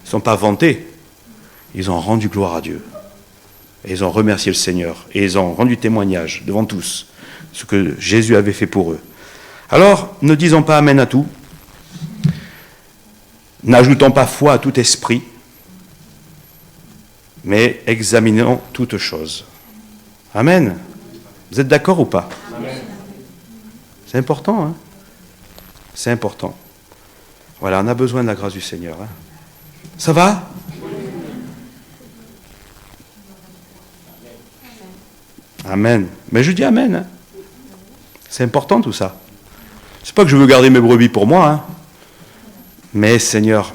Ils ne sont pas vantés. Ils ont rendu gloire à Dieu. Et ils ont remercié le Seigneur. Et ils ont rendu témoignage devant tous ce que Jésus avait fait pour eux. Alors, ne disons pas amen à tout. N'ajoutons pas foi à tout esprit. Mais examinons toutes choses. Amen. Vous êtes d'accord ou pas? Amen. C'est important, hein? C'est important. Voilà, on a besoin de la grâce du Seigneur. Hein? Ça va? Amen. Mais je dis amen. Hein? C'est important tout ça. C'est pas que je veux garder mes brebis pour moi, hein? Mais Seigneur,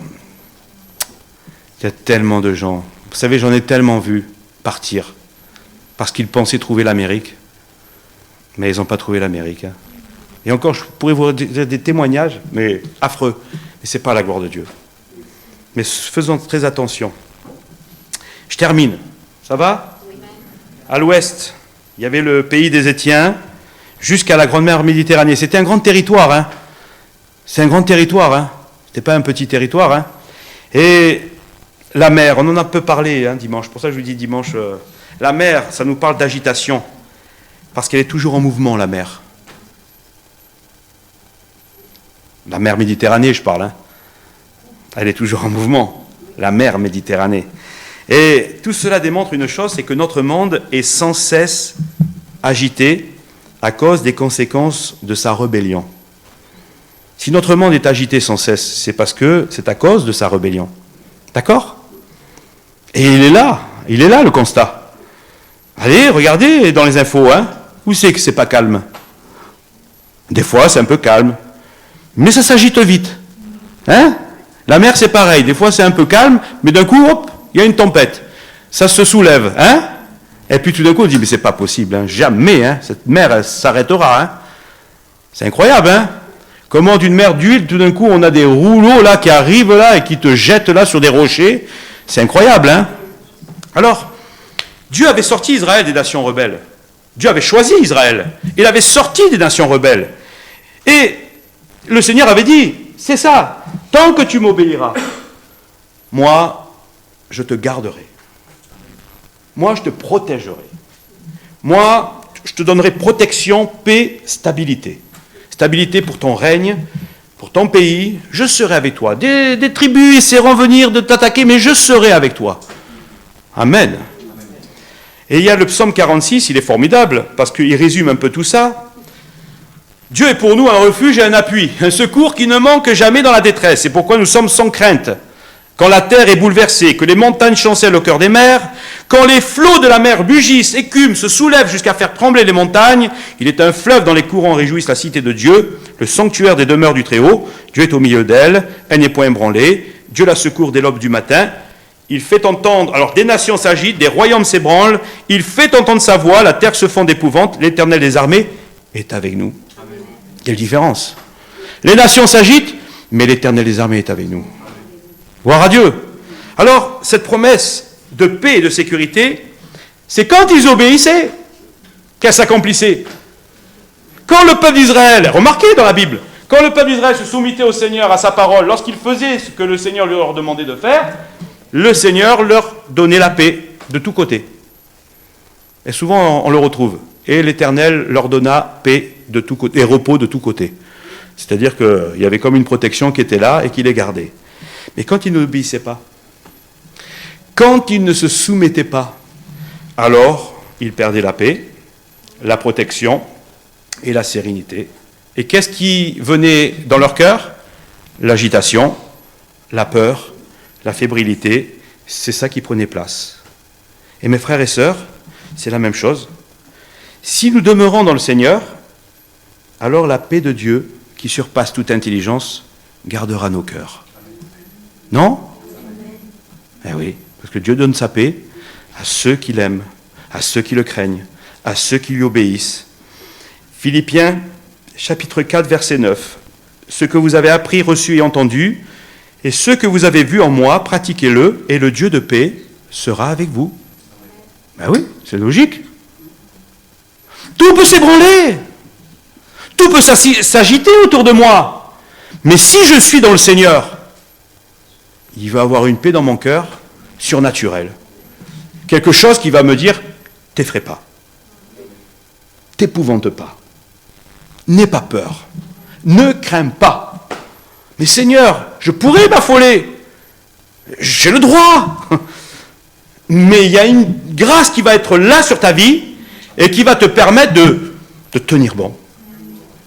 il y a tellement de gens. Vous savez, j'en ai tellement vu partir parce qu'ils pensaient trouver l'Amérique, mais ils n'ont pas trouvé l'Amérique. Hein. Et encore, je pourrais vous dire des témoignages, mais affreux. Mais ce n'est pas la gloire de Dieu. Mais faisons très attention. Je termine. Ça va? À l'ouest, il y avait le pays des Étiens, jusqu'à la Grande Mer Méditerranée. C'était un grand territoire. Hein. C'est un grand territoire. Hein. Ce n'était pas un petit territoire. Hein. Et la mer, on en a peu parlé hein, dimanche. Pour ça, je vous dis dimanche... La mer, ça nous parle d'agitation. Parce qu'elle est toujours en mouvement, la mer. La mer Méditerranée, je parle. Hein. Elle est toujours en mouvement. La mer Méditerranée. Et tout cela démontre une chose, c'est que notre monde est sans cesse agité à cause des conséquences de sa rébellion. Si notre monde est agité sans cesse, c'est parce que c'est à cause de sa rébellion. D'accord? Et il est là le constat. Allez, regardez dans les infos, hein. Où c'est que c'est pas calme? Des fois, c'est un peu calme. Mais ça s'agite vite. Hein? La mer, c'est pareil. Des fois, c'est un peu calme, mais d'un coup, hop, il y a une tempête. Ça se soulève, hein? Et puis tout d'un coup, on dit, mais c'est pas possible, hein. Jamais, hein. Cette mer, elle s'arrêtera, hein. C'est incroyable, hein? Comment d'une mer d'huile, tout d'un coup, on a des rouleaux là qui arrivent là et qui te jettent là sur des rochers. C'est incroyable, hein? Alors, Dieu avait sorti Israël des nations rebelles. Dieu avait choisi Israël. Il avait sorti des nations rebelles. Et le Seigneur avait dit, c'est ça, tant que tu m'obéiras, moi, je te garderai. Moi, je te protégerai. Moi, je te donnerai protection, paix, stabilité. Stabilité pour ton règne, pour ton pays. Je serai avec toi. Des tribus essaieront de venir de t'attaquer, mais je serai avec toi. Amen. Et il y a le psaume 46, il est formidable, parce qu'il résume un peu tout ça. Dieu est pour nous un refuge et un appui, un secours qui ne manque jamais dans la détresse. C'est pourquoi nous sommes sans crainte. Quand la terre est bouleversée, que les montagnes chancellent au cœur des mers, quand les flots de la mer bugissent, écument, se soulèvent jusqu'à faire trembler les montagnes, il est un fleuve dont les courants réjouissent la cité de Dieu, le sanctuaire des demeures du Très-Haut. Dieu est au milieu d'elle, elle n'est point ébranlée. Dieu la secourt dès l'aube du matin. Il fait entendre, alors des nations s'agitent, des royaumes s'ébranlent, il fait entendre sa voix, la terre se fond d'épouvante, l'Éternel des armées est avec nous. Amen. Quelle différence! Les nations s'agitent, mais l'Éternel des armées est avec nous. Gloire à Dieu. Alors, cette promesse de paix et de sécurité, c'est quand ils obéissaient qu'elle s'accomplissait. Quand le peuple d'Israël, remarquez dans la Bible, quand le peuple d'Israël se soumettait au Seigneur, à sa parole, lorsqu'il faisait ce que le Seigneur leur demandait de faire, le Seigneur leur donnait la paix de tous côtés. Et souvent, on le retrouve. Et l'Éternel leur donna paix de tous côtés, et repos de tous côtés. C'est-à-dire qu'il y avait comme une protection qui était là et qui les gardait. Mais quand ils n'obéissaient pas, quand ils ne se soumettaient pas, alors ils perdaient la paix, la protection et la sérénité. Et qu'est-ce qui venait dans leur cœur? l'agitation, la peur, la fébrilité, c'est ça qui prenait place. Et mes frères et sœurs, c'est la même chose. Si nous demeurons dans le Seigneur, alors la paix de Dieu, qui surpasse toute intelligence, gardera nos cœurs. Non ? Eh oui, parce que Dieu donne sa paix à ceux qui l'aiment, à ceux qui le craignent, à ceux qui lui obéissent. Philippiens, chapitre 4, verset 9. Ce que vous avez appris, reçu et entendu, et ce que vous avez vu en moi, pratiquez-le, et le Dieu de paix sera avec vous. Ben oui, c'est logique. Tout peut s'ébranler. Tout peut s'agiter autour de moi. Mais si je suis dans le Seigneur, il va avoir une paix dans mon cœur surnaturelle. Quelque chose qui va me dire, t'effraie pas. T'épouvante pas. N'aie pas peur. Ne crains pas. Mais Seigneur, je pourrais m'affoler. J'ai le droit. Mais il y a une grâce qui va être là sur ta vie et qui va te permettre de tenir bon.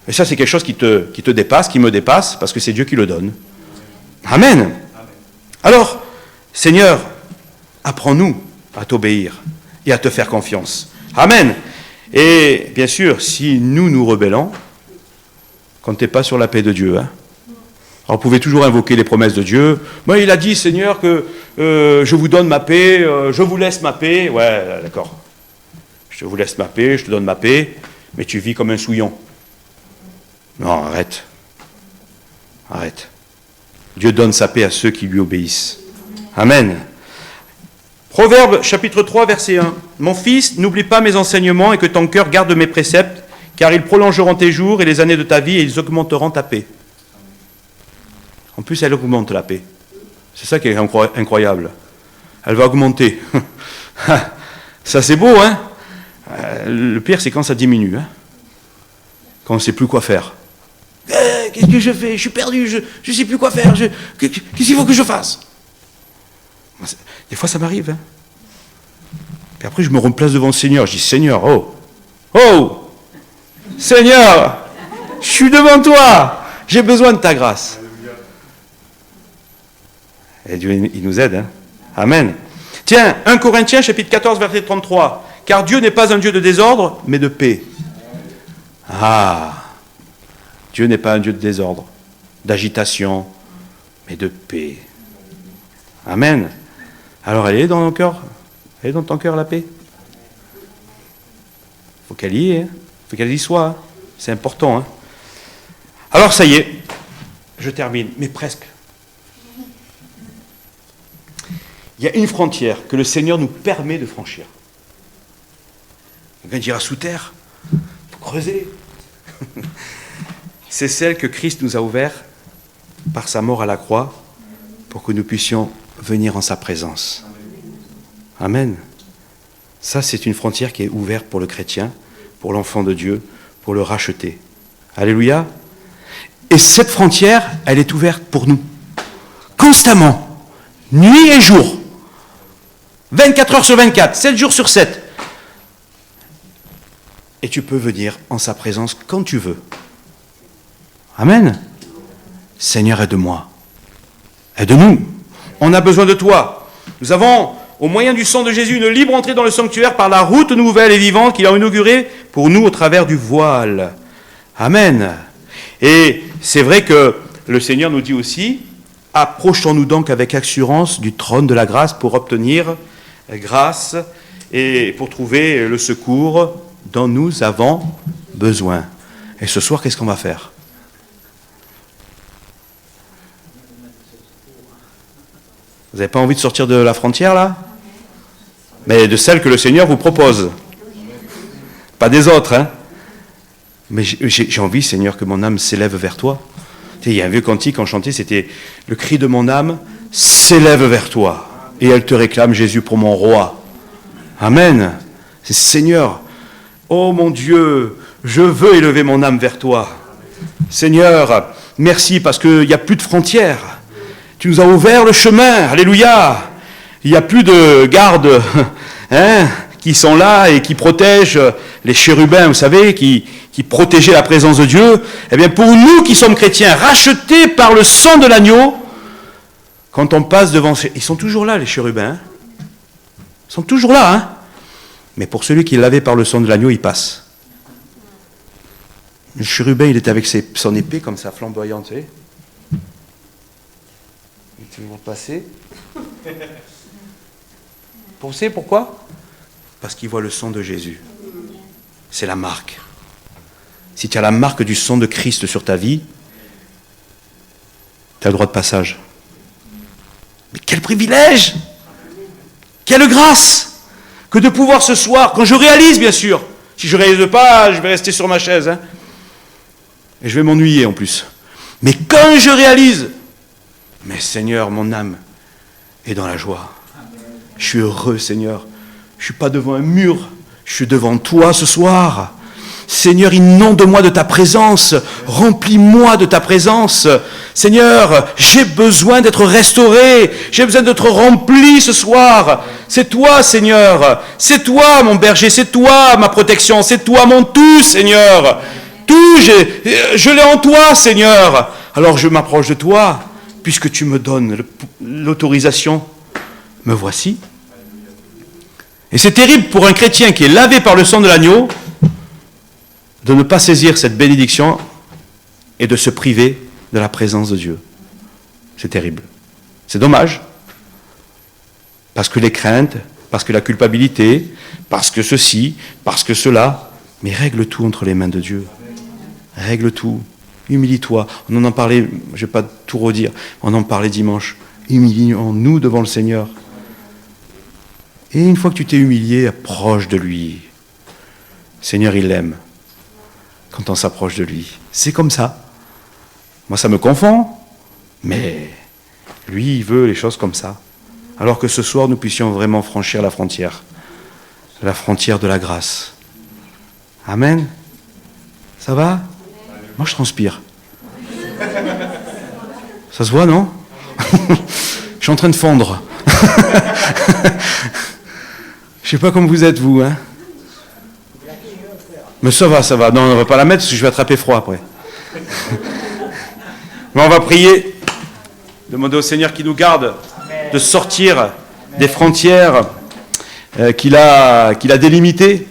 Et ça, c'est quelque chose qui te dépasse, qui me dépasse, parce que c'est Dieu qui le donne. Amen. Alors, Seigneur, apprends-nous à t'obéir et à te faire confiance. Amen. Et bien sûr, si nous rebellons, comptez pas sur la paix de Dieu. Hein. Alors, vous pouvez toujours invoquer les promesses de Dieu. Moi, il a dit, Seigneur, que je vous donne ma paix, je vous laisse ma paix. Ouais, d'accord. Je vous laisse ma paix, je te donne ma paix, mais tu vis comme un souillon. Non, arrête. Arrête. Dieu donne sa paix à ceux qui lui obéissent. Amen. Proverbe, chapitre 3, verset 1. Mon fils, n'oublie pas mes enseignements et que ton cœur garde mes préceptes, car ils prolongeront tes jours et les années de ta vie et ils augmenteront ta paix. En plus, elle augmente la paix. C'est ça qui est incroyable. Elle va augmenter. Ça, c'est beau, hein? Le pire, c'est quand ça diminue. Hein? Quand on ne sait plus quoi faire. Qu'est-ce que je fais? Je suis perdu, je ne sais plus quoi faire. Qu'est-ce qu'il faut que je fasse? Des fois, ça m'arrive. Hein? Puis après, je me replace devant le Seigneur. Je dis, Seigneur, oh, Seigneur, je suis devant toi. J'ai besoin de ta grâce. Et Dieu, il nous aide. Hein? Amen. Tiens, 1 Corinthiens, chapitre 14, verset 33. Car Dieu n'est pas un Dieu de désordre, mais de paix. Ah, Dieu n'est pas un Dieu de désordre, d'agitation, mais de paix. Amen. Alors elle est dans ton cœur? Elle est dans ton cœur, la paix? Il faut qu'elle y ait, hein? Il faut qu'elle y soit. Hein? C'est important. Hein? Alors ça y est, je termine, mais presque. Il y a une frontière que le Seigneur nous permet de franchir. Quelqu'un dira sous terre, il faut creuser. C'est celle que Christ nous a ouverte par sa mort à la croix pour que nous puissions venir en sa présence. Amen. Ça, c'est une frontière qui est ouverte pour le chrétien, pour l'enfant de Dieu, pour le racheter. Alléluia. Et cette frontière, elle est ouverte pour nous. Constamment. Nuit et jour. 24 heures sur 24, 7 jours sur 7. Et tu peux venir en sa présence quand tu veux. Amen. Seigneur, aide-moi. Aide-nous. On a besoin de toi. Nous avons, au moyen du sang de Jésus, une libre entrée dans le sanctuaire par la route nouvelle et vivante qu'il a inaugurée pour nous au travers du voile. Amen. Et c'est vrai que le Seigneur nous dit aussi, approchons-nous donc avec assurance du trône de la grâce pour obtenir grâce et pour trouver le secours dont nous avons besoin. Et ce soir, qu'est-ce qu'on va faire? Vous n'avez pas envie de sortir de la frontière, là? Mais de celle que le Seigneur vous propose. Pas des autres, hein? Mais j'ai envie, Seigneur, que mon âme s'élève vers toi. Il y a un vieux cantique qu'on chantait, c'était « Le cri de mon âme s'élève vers toi, et elle te réclame, Jésus, pour mon roi. » Amen. C'est Seigneur, oh mon Dieu, je veux élever mon âme vers toi. Seigneur, merci parce qu'il n'y a plus de frontières. Tu nous as ouvert le chemin, alléluia. Il n'y a plus de gardes qui sont là et qui protègent les chérubins, vous savez, qui protégeaient la présence de Dieu. Eh bien, pour nous qui sommes chrétiens, rachetés par le sang de l'agneau, quand on passe devant... Ils sont toujours là, les chérubins. Hein, ils sont toujours là. Hein, mais pour celui qui est lavé par le sang de l'agneau, il passe. Le chérubin, il est avec son épée comme ça, flamboyante, tu sais. Il va passer. Vous savez pourquoi? Parce qu'il voit le sang de Jésus. C'est la marque. Si tu as la marque du sang de Christ sur ta vie, tu as le droit de passage. Mais quel privilège! Quelle grâce que de pouvoir ce soir, quand je réalise bien sûr, si je ne réalise pas, je vais rester sur ma chaise, hein, et je vais m'ennuyer en plus. Mais quand je réalise, mais Seigneur, mon âme est dans la joie. Je suis heureux, Seigneur. Je ne suis pas devant un mur, je suis devant toi ce soir. Seigneur, inonde-moi de ta présence, remplis-moi de ta présence. Seigneur, j'ai besoin d'être restauré, j'ai besoin d'être rempli ce soir. C'est toi, Seigneur, c'est toi mon berger, c'est toi ma protection, c'est toi mon tout, Seigneur. Tout, je l'ai en toi, Seigneur. Alors je m'approche de toi, puisque tu me donnes l'autorisation. Me voici. Et c'est terrible pour un chrétien qui est lavé par le sang de l'agneau de ne pas saisir cette bénédiction et de se priver de la présence de Dieu. C'est terrible. C'est dommage. Parce que les craintes, parce que la culpabilité, parce que ceci, parce que cela, mais règle tout entre les mains de Dieu. Règle tout. Humilie-toi. On en parlait, je ne vais pas tout redire, on en parlait dimanche. Humilie-nous devant le Seigneur. Et une fois que tu t'es humilié, approche de lui. Seigneur, il l'aime quand on s'approche de lui. C'est comme ça. Moi, ça me confond, mais lui, il veut les choses comme ça. Alors que ce soir, nous puissions vraiment franchir la frontière de la grâce. Amen. Ça va? Moi, je transpire. Ça se voit, non? Je suis en train de fondre. Je ne sais pas comme vous êtes, vous, hein? Mais ça va. Non, on ne va pas la mettre parce que je vais attraper froid après. Mais on va prier, demander au Seigneur qui nous garde de sortir des frontières qu'il a délimitées.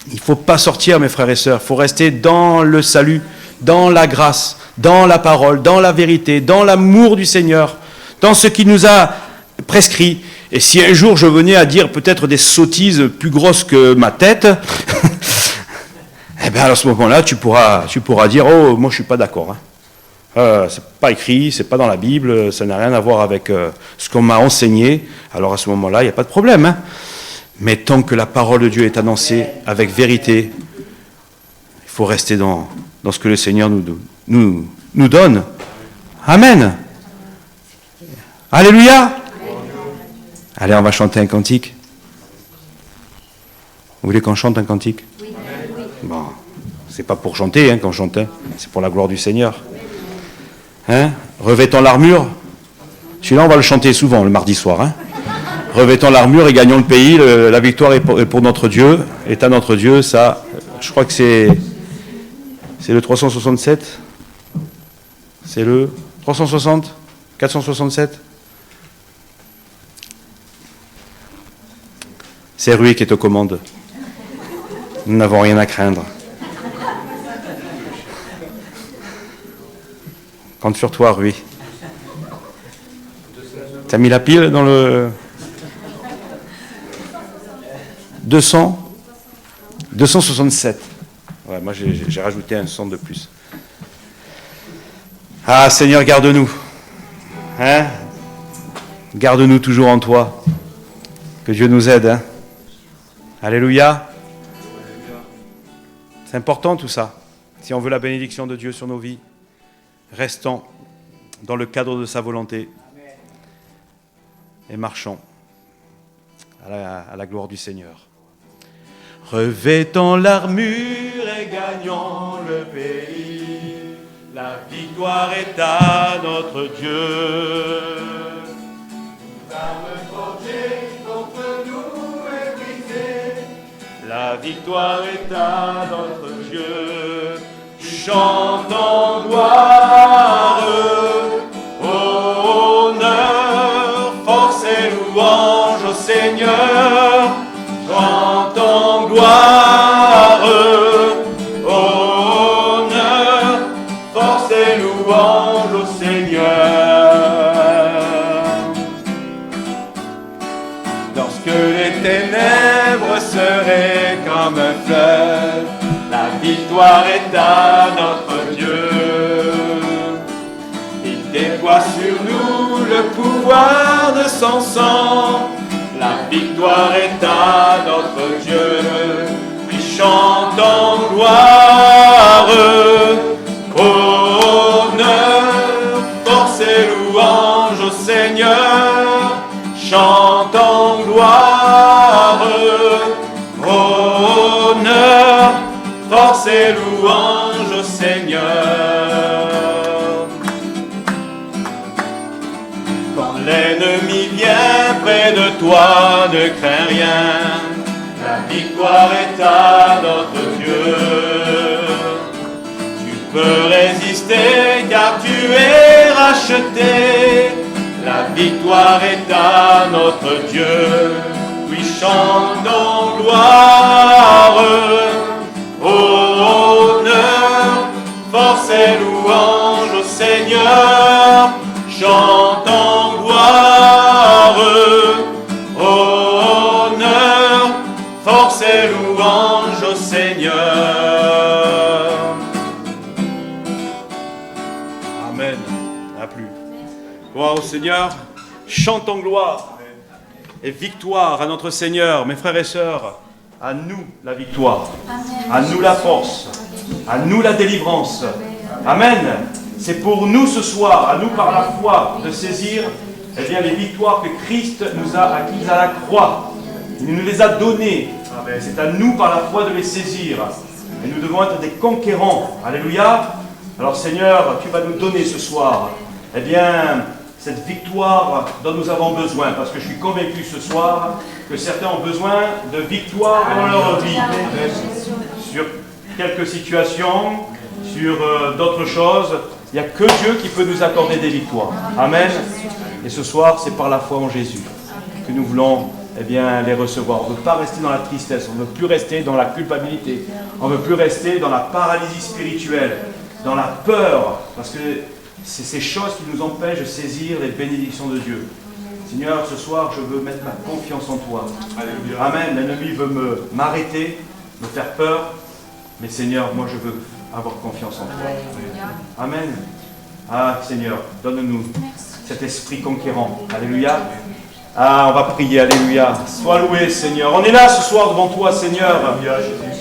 Il ne faut pas sortir, mes frères et sœurs. Il faut rester dans le salut, dans la grâce, dans la parole, dans la vérité, dans l'amour du Seigneur, dans ce qu'il nous a prescrit. Et si un jour je venais à dire peut-être des sottises plus grosses que ma tête, eh bien à ce moment-là, tu pourras dire « Oh, moi je ne suis pas d'accord. Hein. C'est pas écrit, c'est pas dans la Bible, ça n'a rien à voir avec ce qu'on m'a enseigné. » Alors à ce moment-là, il n'y a pas de problème. Hein. Mais tant que la parole de Dieu est annoncée avec vérité, il faut rester dans ce que le Seigneur nous donne. Amen. Alléluia. Allez, on va chanter un cantique. Vous voulez qu'on chante un cantique? Oui. Bon, c'est pas pour chanter qu'on chante, hein. C'est pour la gloire du Seigneur. Hein? Revêtons l'armure. Celui-là, on va le chanter souvent le mardi soir. Hein? Revêtons l'armure et gagnons le pays. La victoire est pour notre Dieu, est à notre Dieu. Ça, je crois que c'est le 367. C'est le 360, 467. C'est lui qui est aux commandes. Nous n'avons rien à craindre. Compte sur toi, Rui. T'as mis la pile dans le 267. Ouais, moi j'ai rajouté un 100 de plus. Ah Seigneur, garde-nous. Hein? Garde-nous toujours en toi. Que Dieu nous aide. Hein? Alléluia. C'est important tout ça. Si on veut la bénédiction de Dieu sur nos vies, restons dans le cadre de sa volonté et marchons à la gloire du Seigneur. Revêtons l'armure et gagnons le pays. La victoire est à notre Dieu. L'arme forgée contre nous est brisée. La victoire est à notre Dieu. Chantons gloire, honneur, force et louange au Seigneur. Chantons gloire, honneur, force et louange au Seigneur. Lorsque les ténèbres seraient comme un fleuve, la victoire est à notre Dieu. Il déploie sur nous le pouvoir de son sang. La victoire est à notre Dieu. Lui chantons gloire, honneur, force et louange au Seigneur. Chantons gloire, honneur, force et louange au Seigneur. Quand l'ennemi vient près de toi, ne crains rien. La victoire est à notre Dieu. Tu peux résister car tu es racheté. La victoire est à notre Dieu. Lui chantons gloire, honneur, force et louange au Seigneur. Chantons gloire, honneur, force et louange au Seigneur. Amen. À plus. Gloire au Seigneur. Chantons gloire et victoire à notre Seigneur. Mes frères et sœurs, à nous la victoire, à nous la force, à nous la délivrance. Amen. C'est pour nous ce soir, à nous par la foi, de saisir bien, les victoires que Christ nous a acquises à la croix. Il nous les a données. C'est à nous par la foi de les saisir. Et nous devons être des conquérants. Alléluia. Alors Seigneur, tu vas nous donner ce soir, cette victoire dont nous avons besoin, parce que je suis convaincu ce soir que certains ont besoin de victoire dans leur vie, sur quelques situations, sur d'autres choses. Il n'y a que Dieu qui peut nous accorder des victoires. Amen. Et ce soir, c'est par la foi en Jésus que nous voulons les recevoir. On ne veut pas rester dans la tristesse, on ne veut plus rester dans la culpabilité, on ne veut plus rester dans la paralysie spirituelle, dans la peur, parce que c'est ces choses qui nous empêchent de saisir les bénédictions de Dieu. Seigneur, ce soir, je veux mettre ma confiance en toi. Alléluia. Amen. L'ennemi veut m'arrêter, me faire peur, mais Seigneur, moi je veux avoir confiance en toi. Amen. Ah, Seigneur, donne-nous cet esprit conquérant. Alléluia. Ah, on va prier, alléluia. Sois loué, Seigneur. On est là ce soir devant toi, Seigneur.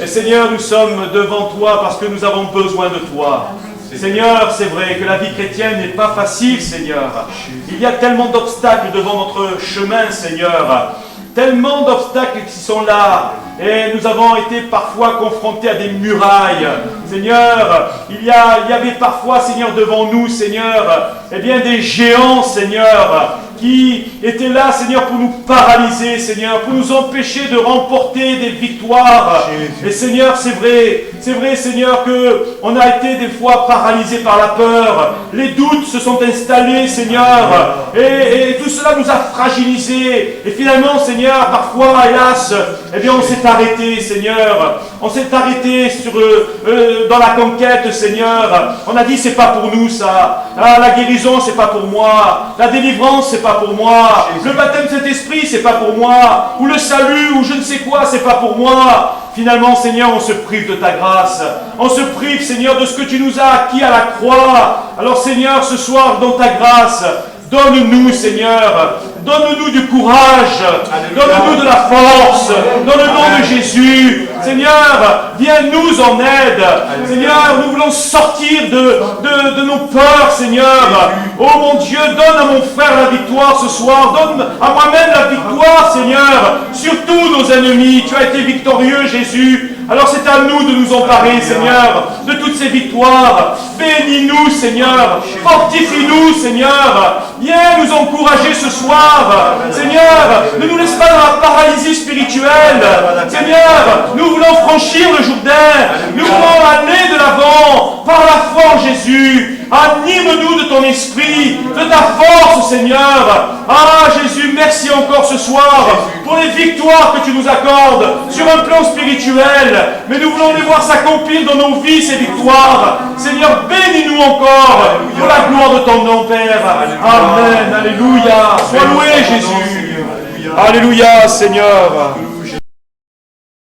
Et Seigneur, nous sommes devant toi parce que nous avons besoin de toi. Seigneur, c'est vrai que la vie chrétienne n'est pas facile, Seigneur. Il y a tellement d'obstacles devant notre chemin, Seigneur. Tellement d'obstacles qui sont là. Et nous avons été parfois confrontés à des murailles. Seigneur, il y avait parfois, Seigneur, devant nous, Seigneur, des géants, Seigneur, qui étaient là, Seigneur, pour nous paralyser, Seigneur, pour nous empêcher de remporter des victoires. Et Seigneur, c'est vrai, Seigneur, qu'on a été des fois paralysés par la peur. Les doutes se sont installés, Seigneur, et tout cela nous a fragilisés. Et finalement, Seigneur, parfois, hélas, on s'est arrêté, Seigneur. On s'est arrêté dans la conquête, Seigneur. On a dit, c'est pas pour nous, ça. Ah, la guérison, c'est pas pour moi. La délivrance, c'est pas pour moi. Le baptême de cet esprit, c'est pas pour moi. Ou le salut, ou je ne sais quoi, c'est pas pour moi. Finalement, Seigneur, on se prive de ta grâce. On se prive, Seigneur, de ce que tu nous as acquis à la croix. Alors, Seigneur, ce soir, dans ta grâce, donne-nous, Seigneur, donne-nous du courage, donne-nous de la force, dans le nom de Jésus. Seigneur, viens nous en aide. Seigneur, nous voulons sortir de nos peurs, Seigneur. Oh mon Dieu, donne à mon frère la victoire ce soir. Donne à moi-même la victoire, Seigneur, sur tous nos ennemis. Tu as été victorieux, Jésus. Alors c'est à nous de nous emparer, Seigneur, de toutes ces victoires. Bénis-nous, Seigneur. Fortifie-nous, Seigneur. Viens nous encourager ce soir. Seigneur, ne nous laisse pas dans la paralysie spirituelle. spirituelle. Seigneur, nous voulons franchir le Jourdain. Nous voulons aller de l'avant par la foi en Jésus. Anime-nous de ton esprit, de ta force, Seigneur. Ah, Jésus, merci encore ce soir pour les victoires que tu nous accordes sur un plan spirituel. Mais nous voulons les voir s'accomplir dans nos vies, ces victoires. Seigneur, bénis-nous encore pour la gloire de ton nom, Père. Amen. Alléluia. Sois loué, Jésus. Alléluia, Seigneur.